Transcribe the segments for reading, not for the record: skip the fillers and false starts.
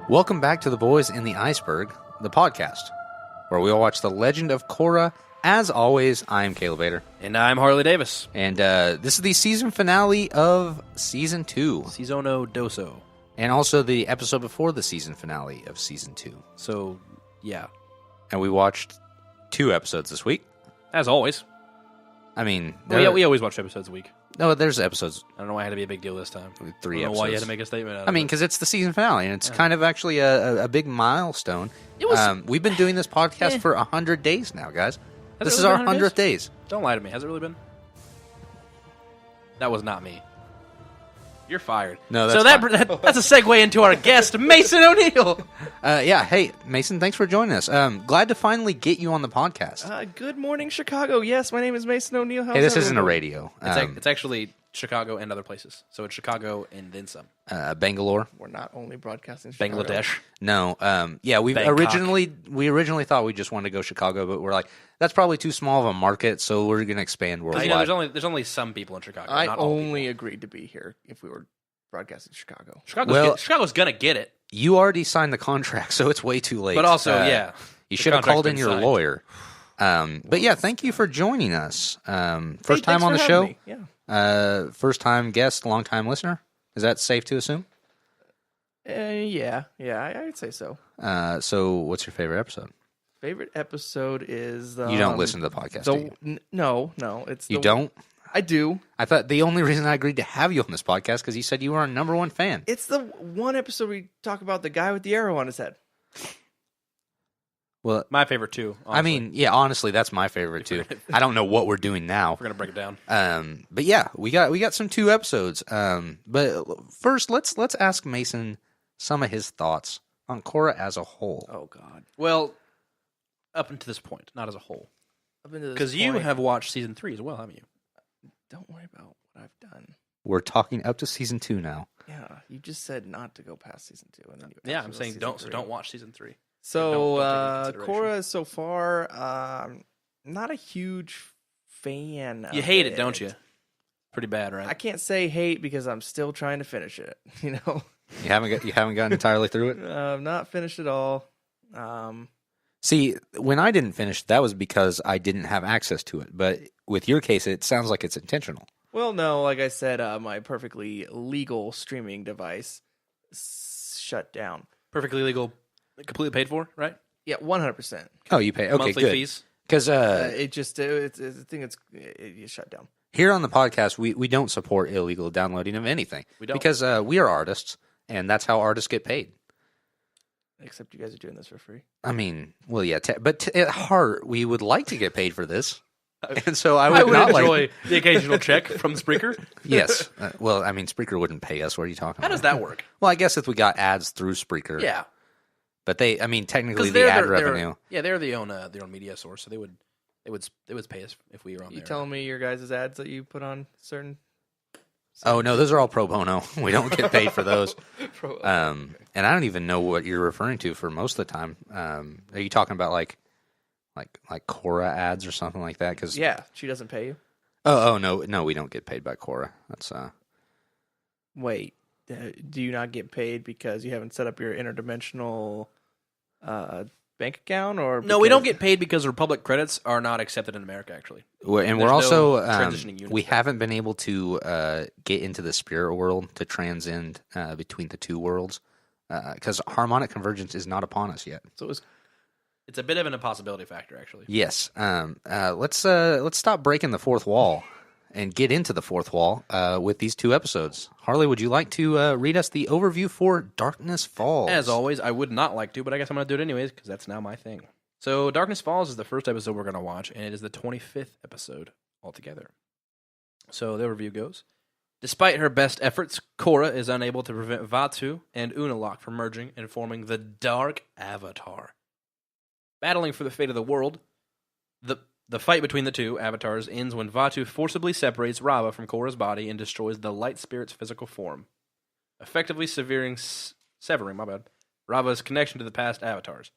Welcome back to The Boys in the Iceberg, the podcast, where we all watch The Legend of Korra. As always, I'm Caleb Bader. And I'm Harley Davis. And this is the season finale of Season 2. Seasono Doso. And also the episode before the season finale of Season 2. So, yeah. And we watched 2 episodes this week. As always. I mean... We always watch episodes a week. No, there's episodes. I don't know why it had to be a big deal this time. 3 I don't know episodes. why you had to make a statement out of I mean, because it's the season finale, and it's kind of actually a big milestone. It was... We've been doing this podcast for 100 days now, guys. Has This it is really our been 100 100th days. Don't lie to me. Has it really been? That was not me. You're fired. No, so that's that's a segue into our guest, Mason O'Neill. Yeah, hey, Mason, thanks for joining us. Glad to finally get you on the podcast. Good morning, Chicago. Yes, my name is Mason O'Neill. Hey, this isn't a radio. It's actually Chicago and other places. So it's Chicago and then some. Bangalore. We're not only broadcasting Chicago. Bangladesh. No, yeah, we originally thought we just wanted to go Chicago, but we're like, that's probably too small of a market, so we're going to expand worldwide. You know, there's only some people in Chicago. I not all only people. agreed to be here if we were broadcasting Chicago. Chicago's going to get it. You already signed the contract, so it's way too late. But also, yeah. You the should have contract's called in been your signed. lawyer. But yeah, thank you for joining us. First Hey, time thanks on the for show. having me. Yeah. First time guest, long time listener. Is that safe to assume? Yeah, I'd say so. So what's your favorite episode? Favorite episode is You don't listen to the podcast, do you? No, it's You don't? I do. I thought the only reason I agreed to have you on this podcast because you said you were our number one fan. It's the one episode we talk about the guy with the arrow on his head. Well, My favorite too. I mean, yeah, honestly, that's my favorite too. I don't know what we're doing now. We're gonna break it down. But yeah, we got some 2 episodes. But first, let's ask Mason some of his thoughts on Korra as a whole. Oh God. Well, up until this point, not as a whole, Up into this because you point, have watched season 3 as well, haven't you? Don't worry about what I've done. We're talking up to season 2 now. Yeah, you just said not to go past season 2, and then you Yeah, asked I'm me saying about don't. season So 3. don't watch season 3. So, Don't take it into consideration. Korra so far, not a huge fan. You of hate it, don't you? Pretty bad, right? I can't say hate because I'm still trying to finish it. You know, You haven't gotten entirely through it. I've not finished it all. See, when I didn't finish, that was because I didn't have access to it. But with your case, it sounds like it's intentional. Well, no, like I said, my perfectly legal streaming device shut down. Perfectly legal, completely paid for, right? Yeah, 100%. Oh, you pay? Okay, Monthly good. fees. Because It just it's a thing. It shut down. here on the podcast, we don't support illegal downloading of anything. We don't. Because we are artists, and that's how artists get paid. Except you guys are doing this for free. I mean, well, yeah, but at heart, we would like to get paid for this. And so I would not enjoy like... the occasional check from Spreaker. Yes. Well, I mean, Spreaker wouldn't pay us. What are you talking How about? does that work? Well, I guess if we got ads through Spreaker. Yeah, But I mean, technically because the ad revenue... they're their own media source, so they would pay us if we were on You there. telling me your guys' ads that you put on certain? Oh, no, those are all pro bono. We don't get paid for those. Pro- And I don't even know what you're referring to for most of the time. Are you talking about like Korra ads or something like that? Cause, Yeah, she doesn't pay you. Oh, no, we don't get paid by Korra. That's Wait, do you not get paid because you haven't set up your interdimensional bank account, or No, we because- don't get paid because Republic credits are not accepted in America. Actually, and There's we're no also transitioning units we there. haven't been able to get into the spirit world to transcend between the 2 worlds because harmonic convergence is not upon us yet. So it's a bit of an impossibility factor. Actually, Yes. Let's stop breaking the 4th wall and get into the 4th wall with these 2 episodes. Harley, would you like to read us the overview for Darkness Falls? as always, I would not like to, but I guess I'm going to do it anyways because that's now my thing. So, Darkness Falls is the first episode we're going to watch, and it is the 25th episode altogether. So, the overview goes: despite her best efforts, Korra is unable to prevent Vaatu and Unalaq from merging and forming the Dark Avatar. Battling for the fate of the world, the fight between the 2 avatars ends when Vaatu forcibly separates Rava from Korra's body and destroys the Light Spirit's physical form, effectively severing Rava's connection to the past avatars.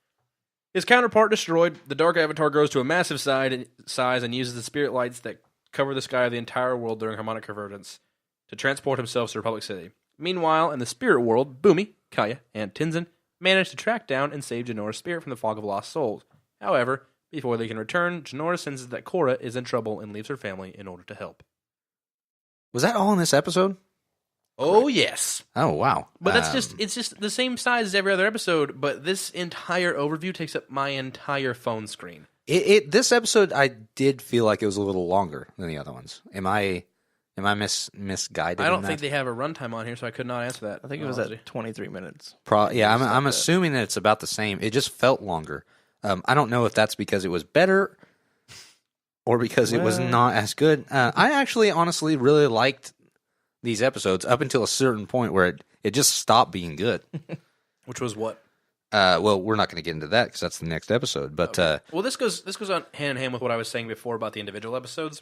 His counterpart destroyed, the Dark Avatar grows to a massive size and uses the spirit lights that cover the sky of the entire world during harmonic convergence to transport himself to Republic City. Meanwhile, in the spirit world, Bumi, Kaya, and Tenzin manage to track down and save Janora's spirit from the fog of lost souls. However, before they can return, Janora senses that Korra is in trouble and leaves her family in order to help. Was that all in this episode? Oh, yes. Oh, wow. But it's just the same size as every other episode, but this entire overview takes up my entire phone screen. This episode, I did feel like it was a little longer than the other ones. Am I misguided? I don't think they have a runtime on here, so I could not answer that. I think it was at 23 minutes. I'm assuming that it's about the same. It just felt longer. I don't know if that's because it was better or because it was not as good. I actually, honestly, really liked these episodes up until a certain point where it just stopped being good. Which was what? Well, we're not going to get into that because that's the next episode. But well, this goes on hand in hand with what I was saying before about the individual episodes.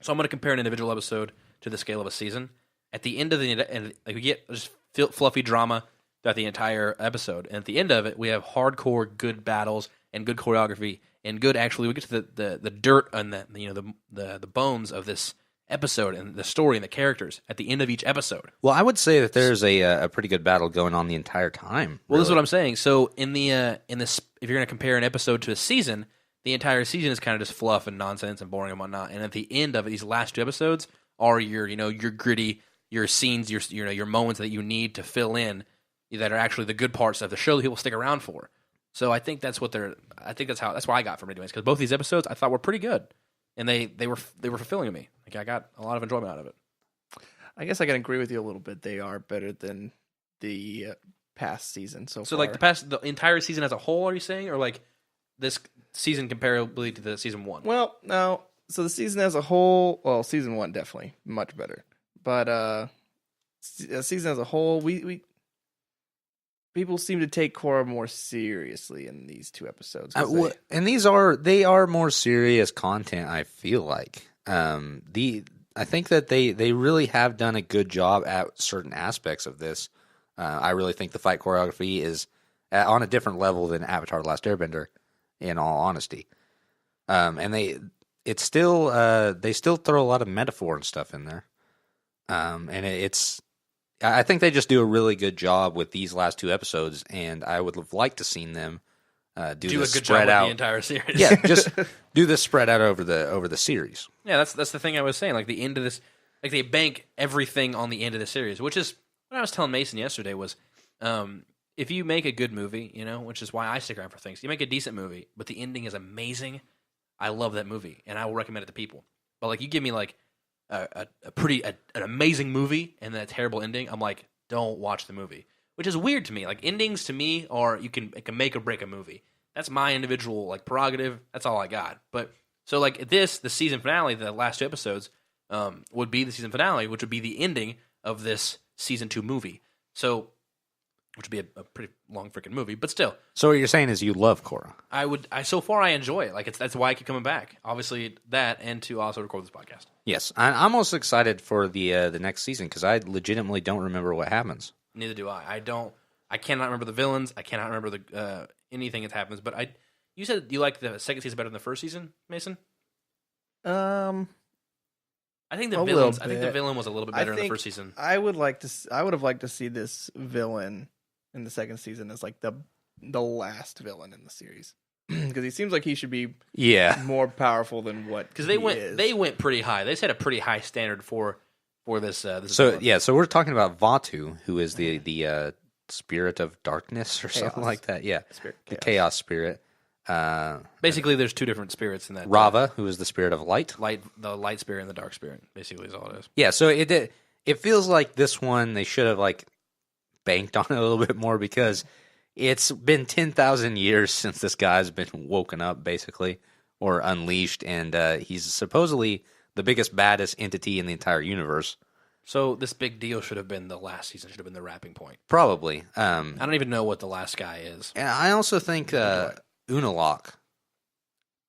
So I'm going to compare an individual episode to the scale of a season. At the end of we get just fluffy drama throughout the entire episode, and at the end of it, we have hardcore good battles and good choreography and good. Actually, we get to the dirt and the bones of this episode and the story and the characters at the end of each episode. Well, I would say that there's a pretty good battle going on the entire time. Well, this is what I'm saying. So in this, if you're going to compare an episode to a season, the entire season is kind of just fluff and nonsense and boring and whatnot. And at the end of it, these last 2 episodes are your gritty, your scenes, your moments that you need to fill in that are actually the good parts of the show that people stick around for. So I think that's what that's what I got from it anyways. Because both these episodes I thought were pretty good. And they were fulfilling me. Like I got a lot of enjoyment out of it. I guess I can agree with you a little bit. They are better than the past season so far. So like the entire season as a whole, are you saying, or like this season comparably to the season 1? Well, no. So the season as a whole, well, season 1 definitely much better. But season as a whole, we people seem to take Korra more seriously in these 2 episodes. And they are more serious content, I feel like. I think that they really have done a good job at certain aspects of this. I really think the fight choreography is on a different level than Avatar: The Last Airbender, in all honesty. And they still throw a lot of metaphor and stuff in there. I think they just do a really good job with these last 2 episodes, and I would have liked to seen them do a this good spread job out with the entire series. Yeah, just do this spread out over the series. Yeah, that's the thing I was saying. Like the end of this, like they bank everything on the end of the series, which is what I was telling Mason yesterday. Was if you make a good movie, which is why I stick around for things. You make a decent movie, but the ending is amazing. I love that movie, and I will recommend it to people. But like you give me like an amazing movie and then a terrible ending, I'm like, don't watch the movie. Which is weird to me. Like endings to me are it can make or break a movie. That's my individual like prerogative. That's all I got. But so like the season finale, the last 2 episodes, would be the season finale, which would be the ending of this season 2 movie. So, which would be a pretty long freaking movie, but still. So what you're saying is you love Korra. So far I enjoy it. Like that's why I keep coming back. Obviously that, and to also record this podcast. Yes, I'm most excited for the next season because I legitimately don't remember what happens. Neither do I. I cannot remember the villains. I cannot remember the anything that happens. But you said you like the second season better than the first season, Mason? I think the villains. I think the villain was a little bit better in the first season. I would have liked to see this villain in the second season as like the last villain in the series, because he seems like he should be more powerful than what. Because they went pretty high. They set a pretty high standard for this. So we're talking about Vaatu, who is the spirit of darkness or something like that. Yeah, the chaos spirit. Basically, there's 2 different spirits in that. Rava, who is the spirit of light. The light spirit and the dark spirit, basically is all it is. Yeah, so it feels like this one they should have like banked on it a little bit more because it's been 10,000 years since this guy's been woken up, basically, or unleashed, and he's supposedly the biggest, baddest entity in the entire universe. So this big deal should have been the last season. Should have been the wrapping point. Probably. I don't even know what the last guy is. And I also think Unalaq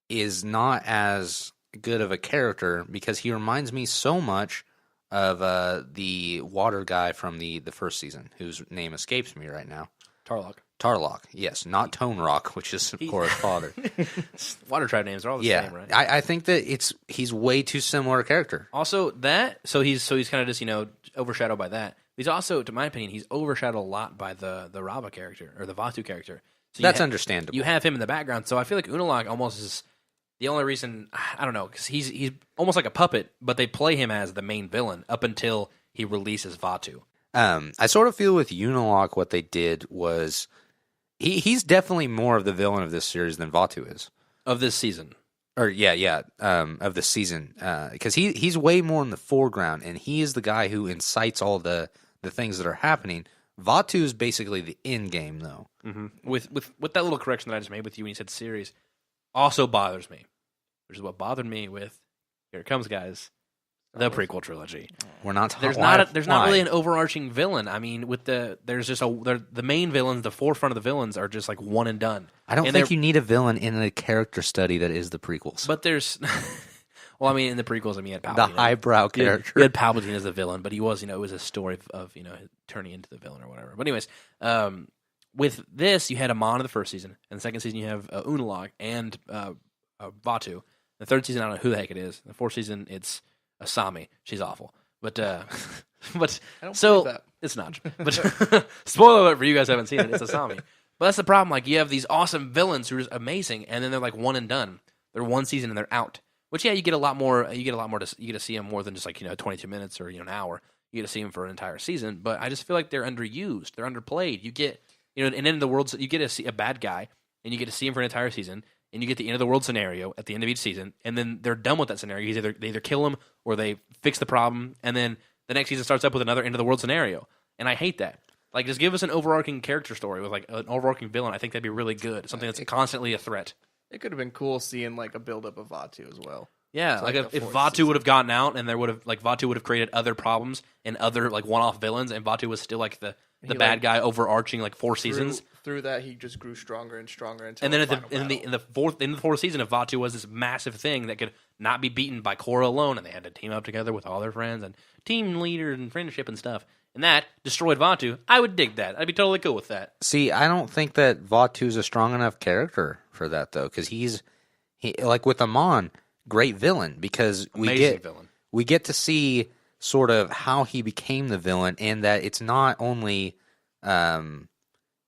is not as good of a character because he reminds me so much of the water guy from the first season, whose name escapes me right now. Tarlok, yes, not Tone Rock, which is Korra's father. Water tribe names are all the same, right? I think that he's way too similar a character. Also, so he's kind of just overshadowed by that. He's also, to my opinion, he's overshadowed a lot by the Rava character or the Vatu character. So That's understandable. You have him in the background, so I feel like Unalaq almost is the only reason. I don't know, because he's almost like a puppet, but they play him as the main villain up until he releases Vatu. I sort of feel with Unalaq what they did was he's definitely more of the villain of this series than Vatu is. Of this season. Or of the season, because he's way more in the foreground, and he is the guy who incites all the things that are happening. Vatu is basically the end game, though. Mm-hmm. With that little correction that I just made with you when you said series, also bothers me, which is what bothered me with Here It Comes, guys, the prequel trilogy. We're not. There's not really an overarching villain. I mean, there's just the main villains, the forefront of the villains are just like one and done. I don't think you need a villain in a character study that is the prequels. But there's, well, I mean, in the prequels, you had Palpatine. The highbrow character. You had Palpatine as the villain, but he was, it was a story of turning into the villain or whatever. But anyways, with this, you had Amon in the first season, and the second season you have Unalaq and Vatu. The third season, I don't know who the heck it is. The fourth season, it's Asami. She's awful. But I don't so believe that. it's not. But spoiler alert for you guys who haven't seen it, it's Asami. But that's the problem. Like, you have these awesome villains who are just amazing, and then they're like one and done. They're one season and they're out. Which, yeah, you get a lot more. You get to see them more than just 22 minutes or an hour. You get to see them for an entire season. But I just feel like they're underused. They're underplayed. You get and then in the world, you get to see a bad guy, and you get to see him for an entire season. And you get the end of the world scenario at the end of each season, and then they're done with that scenario. They either kill him or they fix the problem, and then the next season starts up with another end of the world scenario. And I hate that. Like, just give us an overarching character story with an overarching villain. I think that'd be really good. Something that's constantly a threat. It could have been cool seeing a build-up of Vatu as well. Yeah, So, if fourth Vatu season. would have gotten out, and there would have Vatu would have created other problems and other one-off villains, and Vatu was still the He, bad guy overarching 4 seasons. Through that, he just grew stronger and stronger until. And then in in the fourth season of Vatu was this massive thing that could not be beaten by Korra alone, and they had to team up together with all their friends and team leader and friendship and stuff. And that destroyed Vatu. I would dig that. I'd be totally cool with that. See, I don't think that Vatu's a strong enough character for that, though, because he like with Amon, great villain, because Amazing villain. we get to see sort of how he became the villain, and that it's not only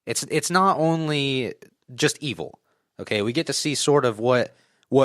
it's not only just evil. Okay, we get to see sort of what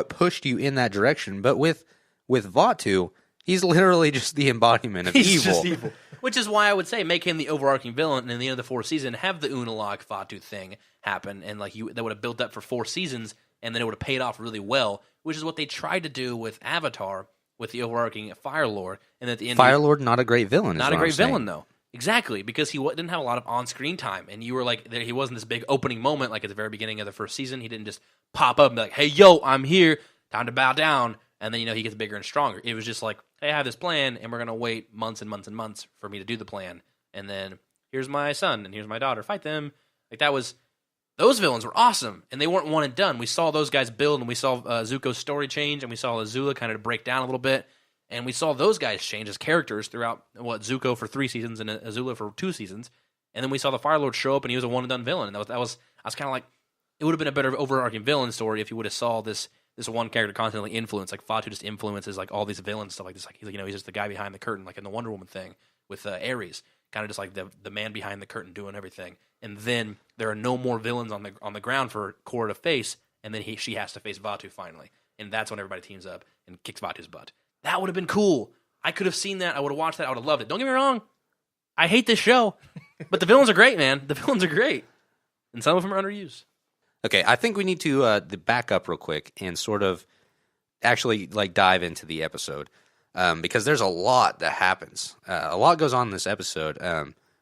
pushed you in that direction, but with Vatu, he's literally just the embodiment of He's evil. just evil. Which is why I would say make him the overarching villain, and in the end of the fourth season, have the Unalaq Vatu thing happen, and that would have built up for 4 seasons, and then it would have paid off really well, which is what they tried to do with Avatar, with the overarching Fire Lord, and at the end, Fire Lord, not a great villain. not a great villain though. Exactly, because he didn't have a lot of on-screen time, and you were he wasn't this big opening moment like at the very beginning of the first season. He didn't just pop up and be like, "Hey, yo, I'm here, time to bow down," and then he gets bigger and stronger. It was just like, "Hey, I have this plan, and we're gonna wait months and months and months for me to do the plan, and then here's my son and here's my daughter, fight them." Those villains were awesome, and they weren't one and done. We saw those guys build, and we saw Zuko's story change, and we saw Azula kind of break down a little bit. And we saw those guys change as characters throughout, Zuko for 3 seasons and Azula for 2 seasons. And then we saw the Fire Lord show up, and he was a one-and-done villain. And I was kind of like, it would have been a better overarching villain story if you would have saw this one character constantly influence. Like, Fatu just influences, all these villains, stuff like this. He's just the guy behind the curtain, like in the Wonder Woman thing with Ares. Kind of just like the man behind the curtain doing everything. And then there are no more villains on the ground for Korra to face, and then she has to face Vatu finally. And that's when everybody teams up and kicks Vatu's butt. That would have been cool. I could have seen that. I would have watched that. I would have loved it. Don't get me wrong. I hate this show. But the villains are great, man. The villains are great. And some of them are underused. Okay, I think we need to back up real quick and sort of actually dive into the episode because there's a lot that happens. A lot goes on in this episode.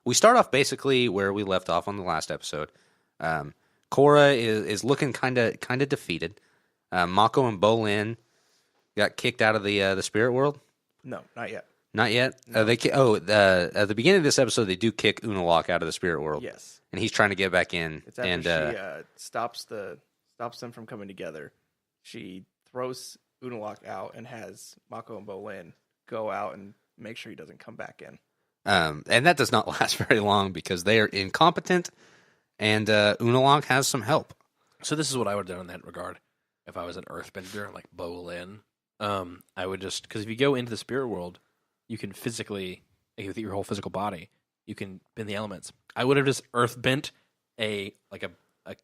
We start off basically where we left off on the last episode. Korra is looking kind of defeated. Mako and Bolin got kicked out of the spirit world. No, not yet. Not yet. At the beginning of this episode, they do kick Unalaq out of the spirit world. Yes, and he's trying to get back in. it's after she stops them from coming together. She throws Unalaq out and has Mako and Bolin go out and make sure he doesn't come back in. And that does not last very long because they are incompetent, and Unalaq has some help. So this is what I would have done in that regard. If I was an earthbender like Bolin, I would just, because if you go into the spirit world, you can physically, with your whole physical body, you can bend the elements. I would have just earth bent a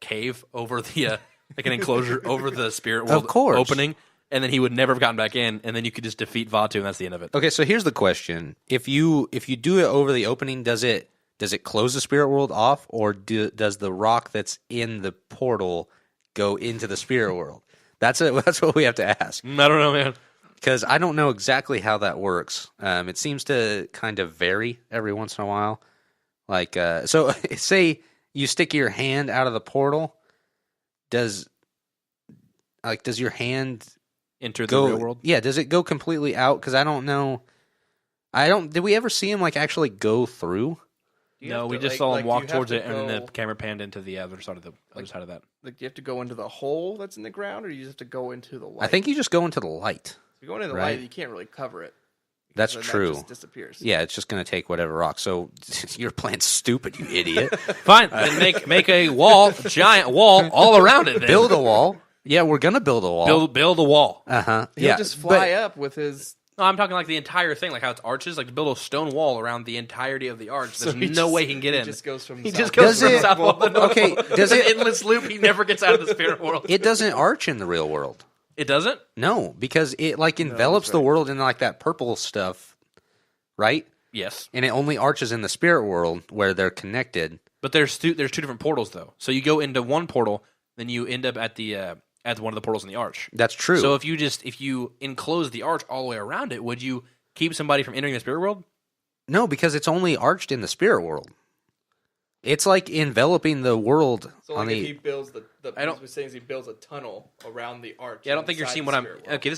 cave over the like an enclosure over the spirit world course. opening, and then he would never have gotten back in, and then you could just defeat Vaatu, and that's the end of it. Okay, so here's the question: if you do it over the opening, does it close the spirit world off, or does the rock that's in the portal go into the spirit world? That's what we have to ask. I don't know, man. Because I don't know exactly how that works. It seems to kind of vary every once in a while. Like, so say you stick your hand out of the portal. Does your hand Enter the go? real world. Yeah, does it go completely out? Because I don't know. Did we ever see him like actually go through? No, we just saw him walk towards it, and then the camera panned into the other side of that. Like, do you have to go into the hole that's in the ground, or you just have to go into the light? I think you just go into the light. If you go into the right? light, you can't really cover it. That's Then true. That just disappears. Yeah, it's just going to take whatever rock. So you're playing stupid, you idiot. Fine, then make a wall, a giant wall all around it. Then. Build a wall. Yeah, we're going to build a wall. Build a wall. Uh-huh. He'll Yeah. just fly up with his. No, I'm talking like the entire thing, like how it's arches, like to build a stone wall around the entirety of the arch. There's no way he can get in. He just goes from. He south just to goes Does from it- south wall to north Okay, wall. does It's an it- endless loop. He never gets out of the spirit world. It doesn't arch in the real world. It doesn't? No, because it like envelops the world in like that purple stuff, right? Yes. And it only arches in the spirit world where they're connected. But there's two different portals though. So you go into one portal, then you end up at one of the portals in the arch. That's true. So if you enclose the arch all the way around it, would you keep somebody from entering the spirit world? no, because it's only arched in the spirit world. It's like enveloping the world So on like if the. he builds the I don't- what he's saying is he builds a tunnel around the arch. Yeah, I don't think you're inside seeing the what I'm. spirit world. Okay,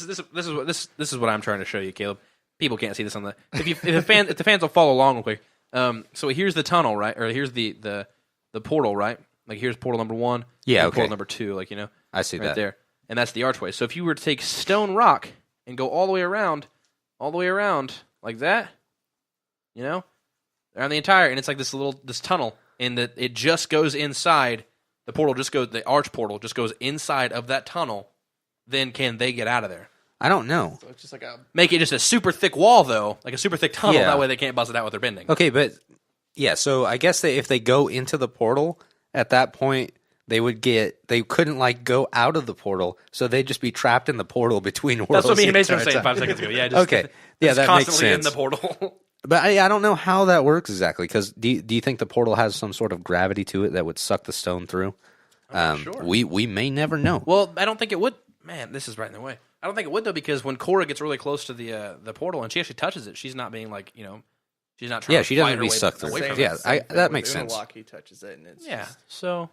this is what I'm trying to show you, Caleb. People can't see this on the. If the fans will follow along real quick. So here's the tunnel, right? Or here's the portal, right? Like here's portal number 1. Yeah, and okay. Portal number 2, like I see right that. there, and that's the archway. So if you were to take stone rock and go all the way around like that, around the entire, and it's like this tunnel, and that it just goes inside. The arch portal just goes inside of that tunnel. Then can they get out of there? I don't know. So it's just like a. Make it just a super thick wall, though, like a super thick tunnel. Yeah. That way they can't bust it out with their bending. Okay, but yeah, so I guess if they go into the portal at that point, they couldn't like go out of the portal, so they'd just be trapped in the portal between worlds. That's what me and the Mason were entire saying time. 5 seconds ago. Yeah, just, Okay. Yeah, just that makes constantly sense. in the portal. But I don't know how that works exactly. Because do you think the portal has some sort of gravity to it that would suck the stone through? I'm not sure. We may never know. Well, I don't think it would. Man, this is right in the way. I don't think it would though, because when Korra gets really close to the portal and she actually touches it, she's not being like she's not trying. Yeah, to she fight doesn't her be way sucked through. away from Yeah, it. that makes sense. Unalaq, he touches it, and it's Yeah. just- So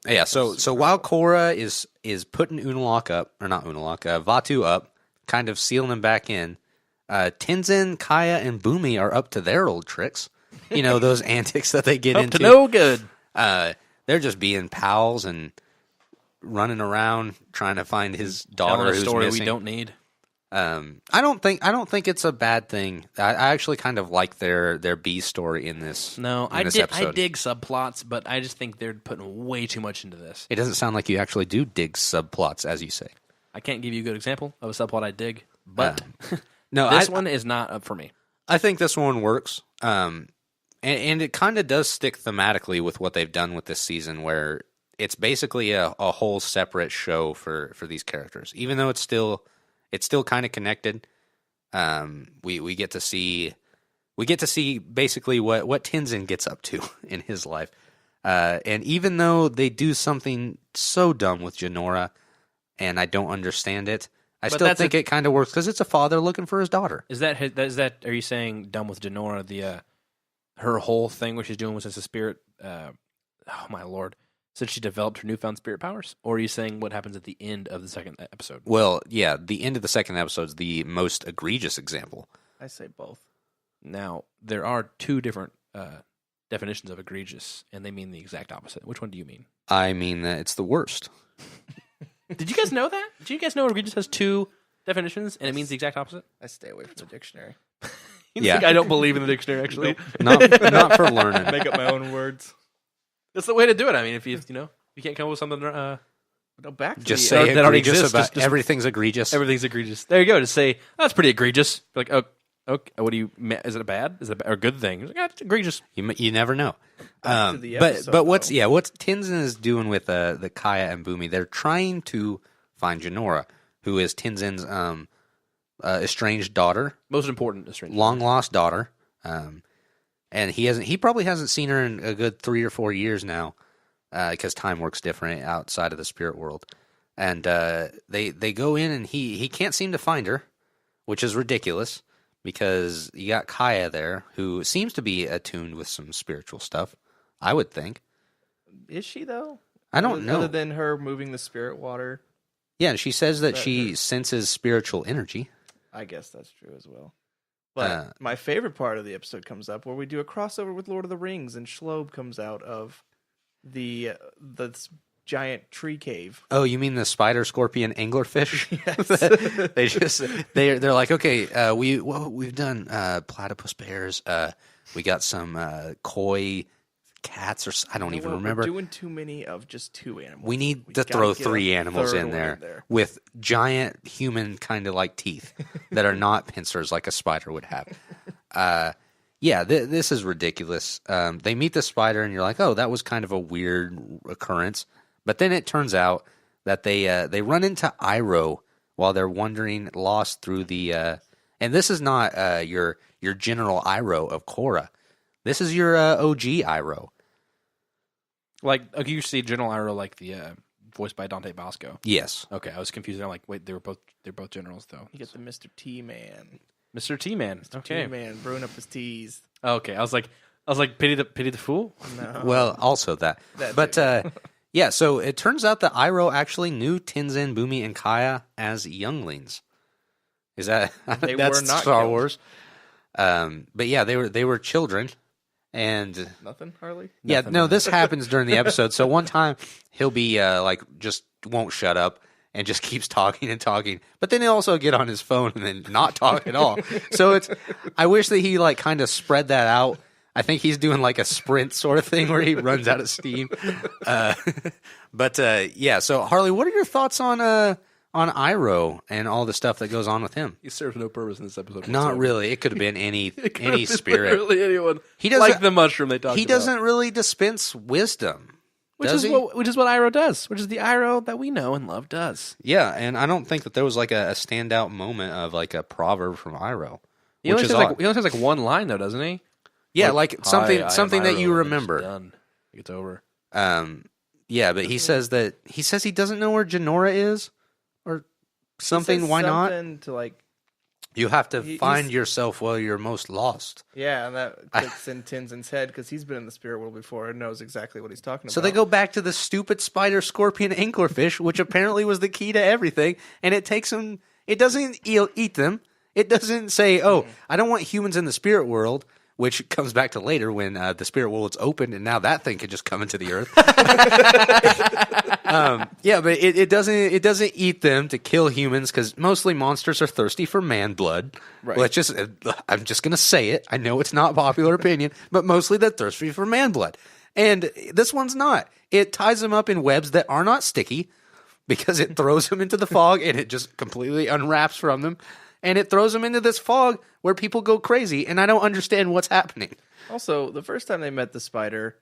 Yeah. So while Korra is putting Unalaq up, or not Unalaq, Vaatu up, kind of sealing him back in, Tenzin, Kaya, and Bumi are up to their old tricks. Those antics that they get up into. to no good. They're just being pals and running around trying to find his daughter Telling a who's story missing. we don't need. I don't think it's a bad thing. I actually kind of like their B story in this. No, in this I episode. dig subplots, but I just think they're putting way too much into this. It doesn't sound like you actually do dig subplots, as you say. I can't give you a good example of a subplot I dig, but No, this one is not up for me. I think this one works. And it kind of does stick thematically with what they've done with this season, where it's basically a whole separate show for these characters, even though it's still kind of connected. We get to see basically what Tenzin gets up to in his life, and even though they do something so dumb with Jinora, and I don't understand it, I But still that's think it kind of works because it's a father looking for his daughter. Is that? Are you saying dumb with Jinora? Her whole thing, what she's doing was as a spirit. Oh my lord! Since she developed her newfound spirit powers, or are you saying what happens at the end of the second episode? Well, yeah, the end of the second episode is the most egregious example. I say both. Now there are two different definitions of egregious, and they mean the exact opposite. Which one do you mean? I mean that it's the worst. Did you guys know that? Did you guys know egregious has two definitions, and it means the exact opposite? I stay away from the dictionary. You Yeah. think I don't believe in the dictionary, actually. Not for learning. Make up my own words. That's the way to do it. I mean, if you can't come up with something, No, back to Just the, say that already egregious exists, about just- everything's egregious. everything's egregious. There you go. Just say, oh, that's pretty egregious. Be like, oh, Okay, what do you? Is it a bad? Is it a good thing? He's like, it's egregious. You never know. Back to the But episode, what's though. what's Tenzin is doing with the Kaya and Bumi? They're trying to find Jinora, who is Tenzin's estranged daughter, Most important, estranged. long lost daughter. And he probably hasn't seen her in a good 3 or 4 years now, because time works different outside of the spirit world. And they go in and he can't seem to find her, which is ridiculous because you got Kaya there who seems to be attuned with some spiritual stuff. I would think. Is she though? I don't know. Other than her moving the spirit water, Yeah, she says that That she hurts. senses spiritual energy. I guess that's true as well. But my favorite part of the episode comes up where we do a crossover with Lord of the Rings, and Shlob comes out of the giant tree cave. Oh, you mean the spider, scorpion, anglerfish? Yes. they're like, okay, we've done platypus bears. We got some koi cats, or I don't even remember. We're doing too many of just 2 animals. We need to gotta throw get a 3 animals third in one there with giant human kind of like teeth that are not pincers like a spider would have. Yeah, this is ridiculous. They meet the spider, and you're like, oh, that was kind of a weird occurrence. But then it turns out that they run into Iroh while they're wandering lost through the. And this is not your General Iroh of Korra. This is your OG Iroh. Like, okay, you see General Iroh, like the voiced by Dante Bosco. Yes. Okay, I was confused. I'm like, wait, they're both generals though. You get the Mr. T Man. Mr. T Man. Okay. T Man brewing up his teas. Okay, I was like, pity the fool. No. Well, also that. That But too. yeah, so it turns out that Iroh actually knew Tenzin, Bumi, and Kaya as younglings. Is that They that's were not Star killed. Wars? But yeah, they were children, and Nothing, Harley? yeah, no, this happens during the episode. So one time he'll be like just won't shut up and just keeps talking and talking, but then he'll also get on his phone and then not talk at all. So I wish that he like kind of spread that out. I think he's doing like a sprint sort of thing where he runs out of steam. But yeah, so Harley, what are your thoughts on Iroh and all the stuff that goes on with him? He serves no purpose in this episode. Not really. It could have been any spirit. Literally anyone. He doesn't like the mushroom they talked He about. doesn't really dispense wisdom. Which does is he? what Iroh does. Which is the Iroh that we know and love does. Yeah, and I don't think that there was like a standout moment of like a proverb from Iroh. He only Which is says odd. he only says like one line though, doesn't he? Yeah, like "Hi, I am something that Iroh," you and it's remember. done. It's over. Yeah, but he says he doesn't know where Jinora is or something. He says Why not? something to like, You have to He's- find yourself while you're most lost. yeah, and that clicks in Tenzin's head because he's been in the spirit world before and knows exactly what he's talking So about. they go back to the stupid spider, scorpion, anglerfish, which apparently was the key to everything, and it takes them. It doesn't eat them. It doesn't say, "Oh, I don't want humans in the spirit world," which comes back to later when the spirit world's opened, and now that thing could just come into the earth. Yeah, but it doesn't eat them to kill humans because mostly monsters are thirsty for man blood. Right. I'm just gonna say it. I know it's not popular opinion, but mostly they're thirsty for man blood, and this one's not. It ties them up in webs that are not sticky because it throws them into the fog and it just completely unwraps from them, and it throws them into this fog where people go crazy, and I don't understand what's happening. Also, the first time they met the spider,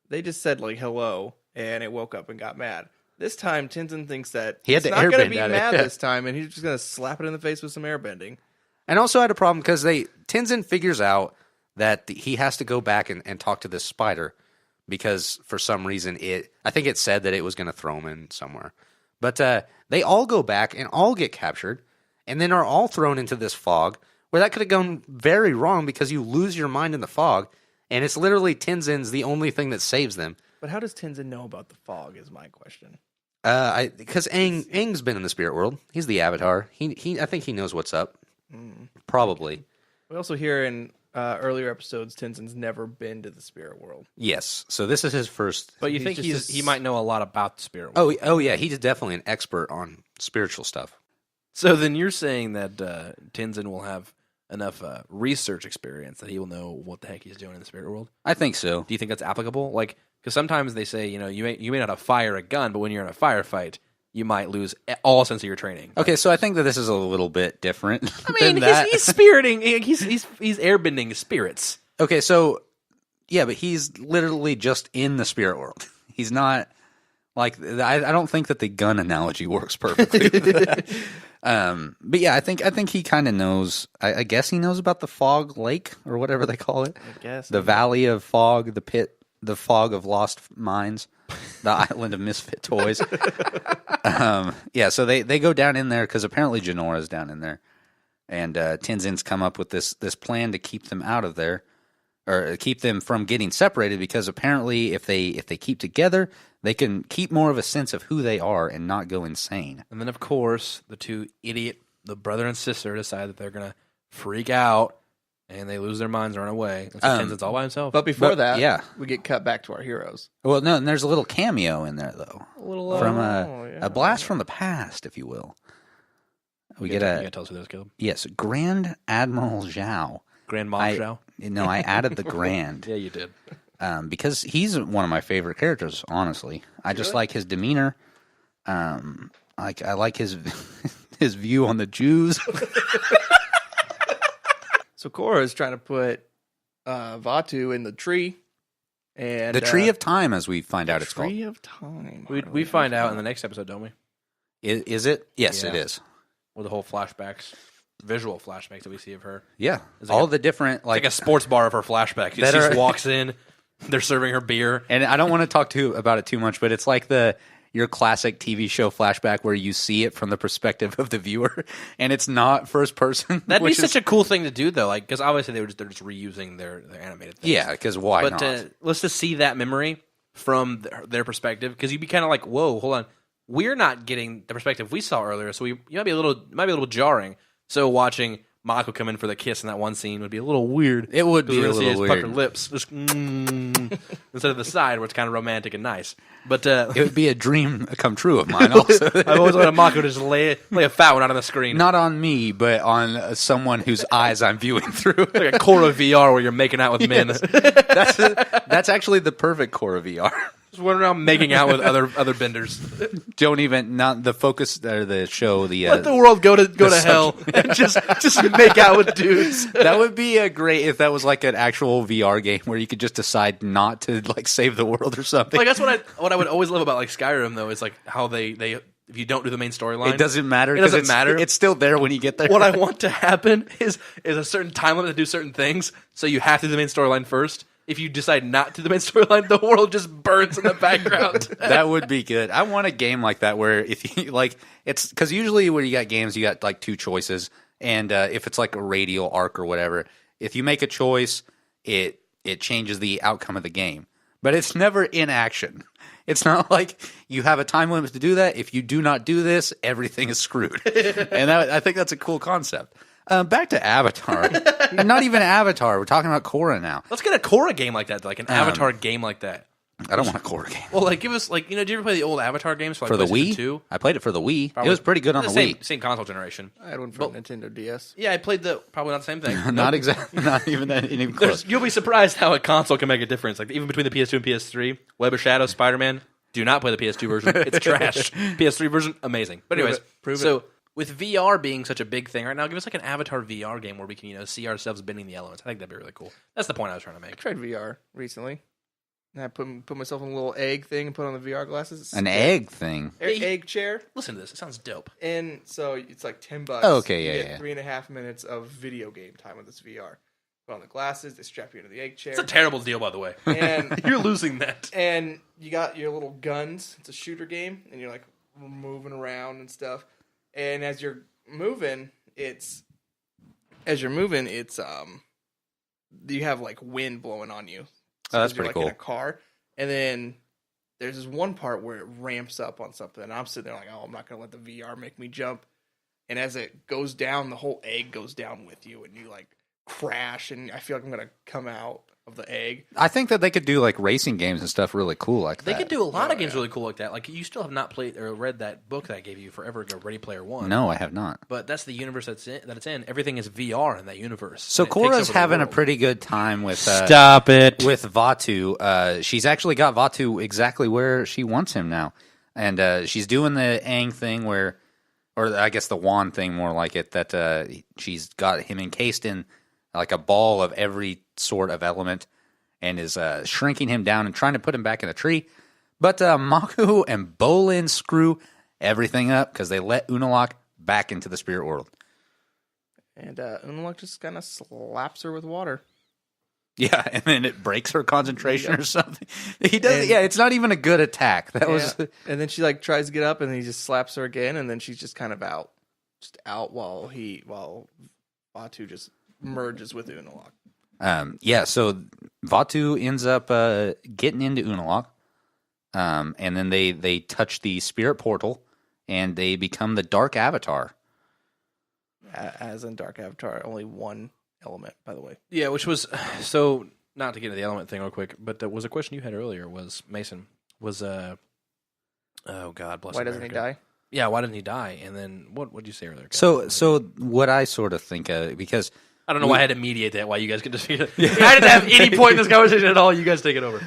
they just said like hello, and it woke up and got mad. This time, Tenzin thinks that He had it's to not going to airbend be at it. mad this time, and he's just going to slap it in the face with some airbending. And also had a problem because Tenzin figures out that he has to go back and talk to this spider because for some reason I think it said that it was going to throw him in somewhere. But they all go back and all get captured and then are all thrown into this fog where that could have gone very wrong because you lose your mind in the fog and it's literally Tenzin's the only thing that saves them. But how does Tenzin know about the fog is my question. Because Aang's been in the spirit world. He's the Avatar. I think he knows what's up. Probably. We also hear in earlier episodes, Tenzin's never been to the spirit world. Yes. So this is his first. But you He's think just he might know a lot about the spirit world. Oh yeah, he's definitely an expert on spiritual stuff. So then you're saying that Tenzin will have enough research experience that he will know what the heck he's doing in the spirit world? I think so. Do you think that's applicable? Like, because sometimes they say, you may not have fire a gun, but when you're in a firefight, you might lose all sense of your training. Okay, so I think that this is a little bit different. I mean, than that. he's spiriting. He's airbending spirits. Okay, so yeah, but he's literally just in the spirit world. He's not like I don't think that the gun analogy works perfectly. But yeah, I think he kind of knows. I guess he knows about the fog lake or whatever they call it. I guess The valley of fog, the pit, the fog of lost minds, the island of misfit toys. Yeah, so they go down in there because apparently Jenora's down in there, and Tenzin's come up with this plan to keep them out of there, or keep them from getting separated. Because apparently, if they keep together, they can keep more of a sense of who they are and not go insane. And then, of course, the brother and sister decide that they're gonna freak out, and they lose their minds and run away. And so Tenzin's all by himself. But before that, yeah. we get cut back to our heroes. Well, no, and there's a little cameo in there though, a little from yeah. a blast from the past, if you will. We get you a gotta tell us who that is, Caleb. yes, Grand Admiral Zhao. Grand Moff Zhao. No, I added the Grand. Yeah, you did. Because he's one of my favorite characters, honestly. I just like his demeanor. I like his his view on the Jews. So Korra is trying to put Vaatu in the tree, and The Tree of Time, as we find out it's called. Tree of Time. We find out in the next episode, don't we? Is it? Yes, Yeah. it is. With the whole visual flashbacks that we see of her. Yeah, It's like all a- the different Like a sports bar of her flashbacks. She That just are- walks in, they're serving her beer. And I don't want to talk about it too much, but it's like your classic TV show flashback where you see it from the perspective of the viewer, and it's not first person. That'd be which such a cool thing to do, though. Like, because obviously they're just reusing their animated things. yeah. Because why but not? let's just see that memory from their perspective, because you'd be kind of like, "Whoa, hold on, we're not getting the perspective we saw earlier." So you might be a little jarring. So watching Mako come in for the kiss in that one scene would be a little weird. It would 'Cause be we're a gonna see little his weird. puckered lips, just instead of the side where it's kind of romantic and nice. But It would be a dream come true of mine. Also, I've always wanted Mako to just lay a fat one out on the screen, not on me, but on someone whose eyes I'm viewing through. like a Korra VR where you're making out with men. That's actually the perfect Korra VR. Just running around making out with other benders. Don't even not the focus or the show. Let the world go to hell and just make out with dudes. That would be a great if that was like an actual VR game where you could just decide not to like save the world or something. Like that's what I would always love about like Skyrim though is like how they if you don't do the main storyline, it doesn't matter. It doesn't 'cause matter. It's still there when you get there. What I want to happen is a certain time limit to do certain things, so you have to do the main storyline first. If you decide not to do the main storyline, the world just burns in the background. That would be good. I want a game like that where if you like, it's because usually when you got games, you got like two choices, and if it's like a radial arc or whatever, if you make a choice, it changes the outcome of the game. But it's never in action. It's not like you have a time limit to do that. If you do not do this, everything is screwed. And I think that's a cool concept. Back to Avatar. Not even Avatar. We're talking about Korra now. Let's get a Korra game like that, like an Avatar game like that. I don't want a Korra game. Well, like give us like did you ever play the old Avatar games for, like, For the PlayStation Wii? 2? I played it for the Wii. Probably. It was pretty good on the Wii. Same console generation. I had one for Nintendo DS. Yeah, I played probably not the same thing. Not Nope. exactly. Not even that. Even close. You'll be surprised how a console can make a difference. Like even between the PS2 and PS3, Web of Shadows, Spider-Man. Do not play the PS2 version. It's trash. PS3 version, amazing. But anyways, Prove it. so with VR being such a big thing right now, give us like an Avatar VR game where we can see ourselves bending the elements. I think that'd be really cool. That's the point I was trying to I make. tried VR recently. And I put myself in a little egg thing and put on the VR glasses. An egg thing. Egg chair. Listen to this. It sounds dope. And so it's like $10. Oh, okay, You yeah, get yeah. 3.5 minutes of video game time with this VR. Put on the glasses. They strap you into the egg chair. It's a terrible deal, by the way. And You're losing that. and you got your little guns. It's a shooter game, and you're like moving around and stuff. And as you're moving, it's you have like wind blowing on you. Oh, that's you're, pretty like, cool. in a car, and then there's this one part where it ramps up on something, and I'm sitting there like, oh, I'm not gonna let the VR make me jump. And as it goes down, the whole egg goes down with you, and you like crash, and I feel like I'm gonna come out of the egg. I think that they could do like racing games and stuff really cool like They that. could do a lot Oh, of games yeah. really cool like that. Like you still have not played or read that book that I gave you forever ago, Ready Player One. No, I have not. But that's the universe that it's in. Everything is VR in that universe. So And it takes Korra's over the having a world. pretty good time with Stop it. with Vaatu. She's actually got Vaatu exactly where she wants him now. And she's doing the Aang thing or I guess the wand thing more like it, that she's got him encased in like a ball of every sort of element and is shrinking him down and trying to put him back in the tree. But Maku and Bolin screw everything up because they let Unalaq back into the spirit world. And Unalaq just kind of slaps her with water. Yeah, and then it breaks her concentration or something. He does. Yeah, it's not even a good attack. That was. And then she like tries to get up, and he just slaps her again, and then she's just kind of out, while Vatu just merges with Unalaq. Yeah, so Vatu ends up getting into Unalaq, and then they touch the spirit portal, and they become the Dark Avatar. As in Dark Avatar, only one element, by the way. Yeah, which was so. Not to get into the element thing real quick, but there was a question you had earlier. Was Mason was oh God bless. Why doesn't he die? Yeah, why didn't he die? And then what did you say earlier? So what I sort of think because I don't know why I had to mediate that. Why you guys can just I didn't have any point in this conversation at all. You guys take it over.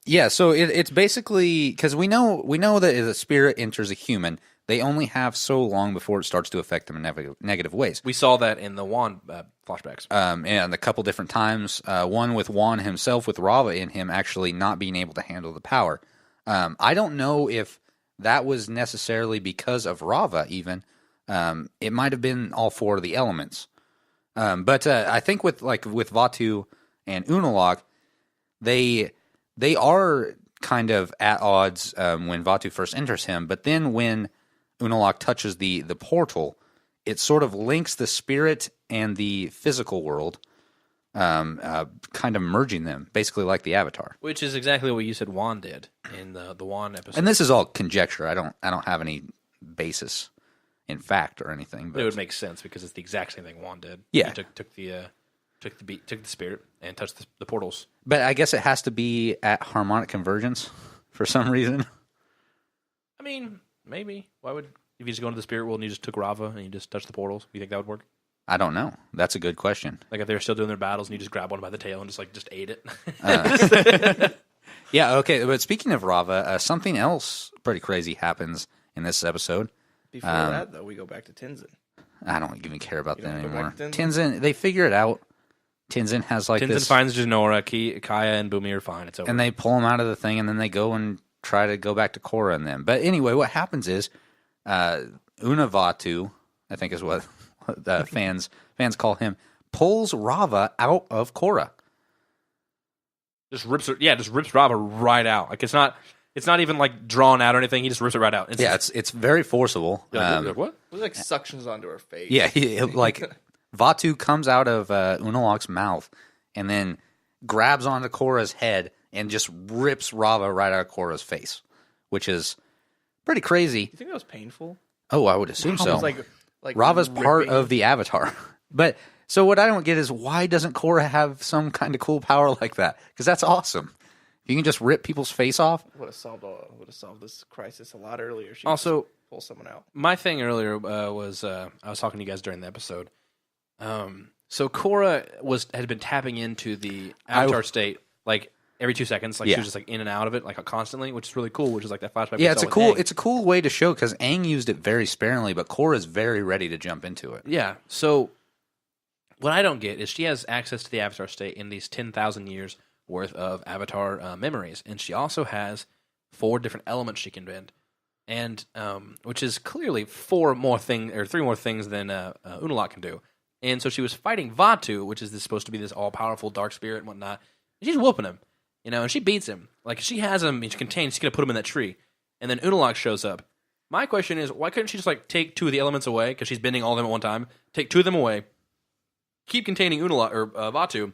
Yeah, so it's basically because we know that as a spirit enters a human, they only have so long before it starts to affect them in negative ways. We saw that in the Wan flashbacks. And a couple different times. One with Wan himself, with Rava in him actually not being able to handle the power. I don't know if that was necessarily because of Rava even. It might have been all four of the elements. But I think with Vatu and Unalaq, they are kind of at odds when Vatu first enters him. But then when Unalaq touches the portal, it sort of links the spirit and the physical world, kind of merging them, basically like the Avatar. Which is exactly what you said Wan did in the Wan episode. And this is all conjecture. I don't have any basis in fact or anything. But it would make sense because it's the exact same thing Wan did. Yeah, he took the spirit and touched the portals. But I guess it has to be at harmonic convergence for some reason. I mean, maybe. Why would if you just go into the spirit world and you just took Rava and you just touched the portals? You think that would work? I don't know. That's a good question. Like if they were still doing their battles and you just grab one by the tail and just ate it. Yeah. Okay. But speaking of Rava, something else pretty crazy happens in this episode. Before that, though, we go back to Tenzin. I don't even care about that anymore. Tenzin? Tenzin, they figure it out. Tenzin has like Tenzin this. finds Jinora, Kaya, and Bumi are fine. It's over. And they pull him out of the thing, and then they go and try to go back to Korra and them. But anyway, what happens is Unavatu, I think is what fans call him, pulls Rava out of Korra. Just rips Rava right out. Like it's not even like drawn out or anything. He just rips it right out. It's very forcible. Like, what? It was like suctions onto her face. Yeah, Vatu comes out of Unalaq's mouth and then grabs onto Korra's head and just rips Rava right out of Korra's face, which is pretty crazy. You think that was painful? Oh, I would assume so. Like Rava's part of the Avatar. But so what I don't get is why doesn't Korra have some kind of cool power like that? Because that's awesome. You can just rip people's face off. Would have solved this crisis a lot earlier. She also pull someone out. My thing earlier was I was talking to you guys during the episode. So Korra had been tapping into the Avatar state like every 2 seconds, like she was just like in and out of it, like constantly, which is really cool. Which is like that flashback. Yeah, it's a cool way to show because Aang used it very sparingly, but Korra is very ready to jump into it. Yeah. So what I don't get is she has access to the Avatar state in these 10,000 years worth of Avatar memories, and she also has 4 different elements she can bend, and which is clearly 3 more things than Unalaq can do. And so she was fighting Vatu, which is supposed to be this all-powerful dark spirit and whatnot. And she's whooping him, and she beats him. Like, she has him, she's going to put him in that tree. And then Unalaq shows up. My question is, why couldn't she just, take 2 of the elements away? Because she's bending all of them at one time. Take 2 of them away. Keep containing Unalaq, or Vatu.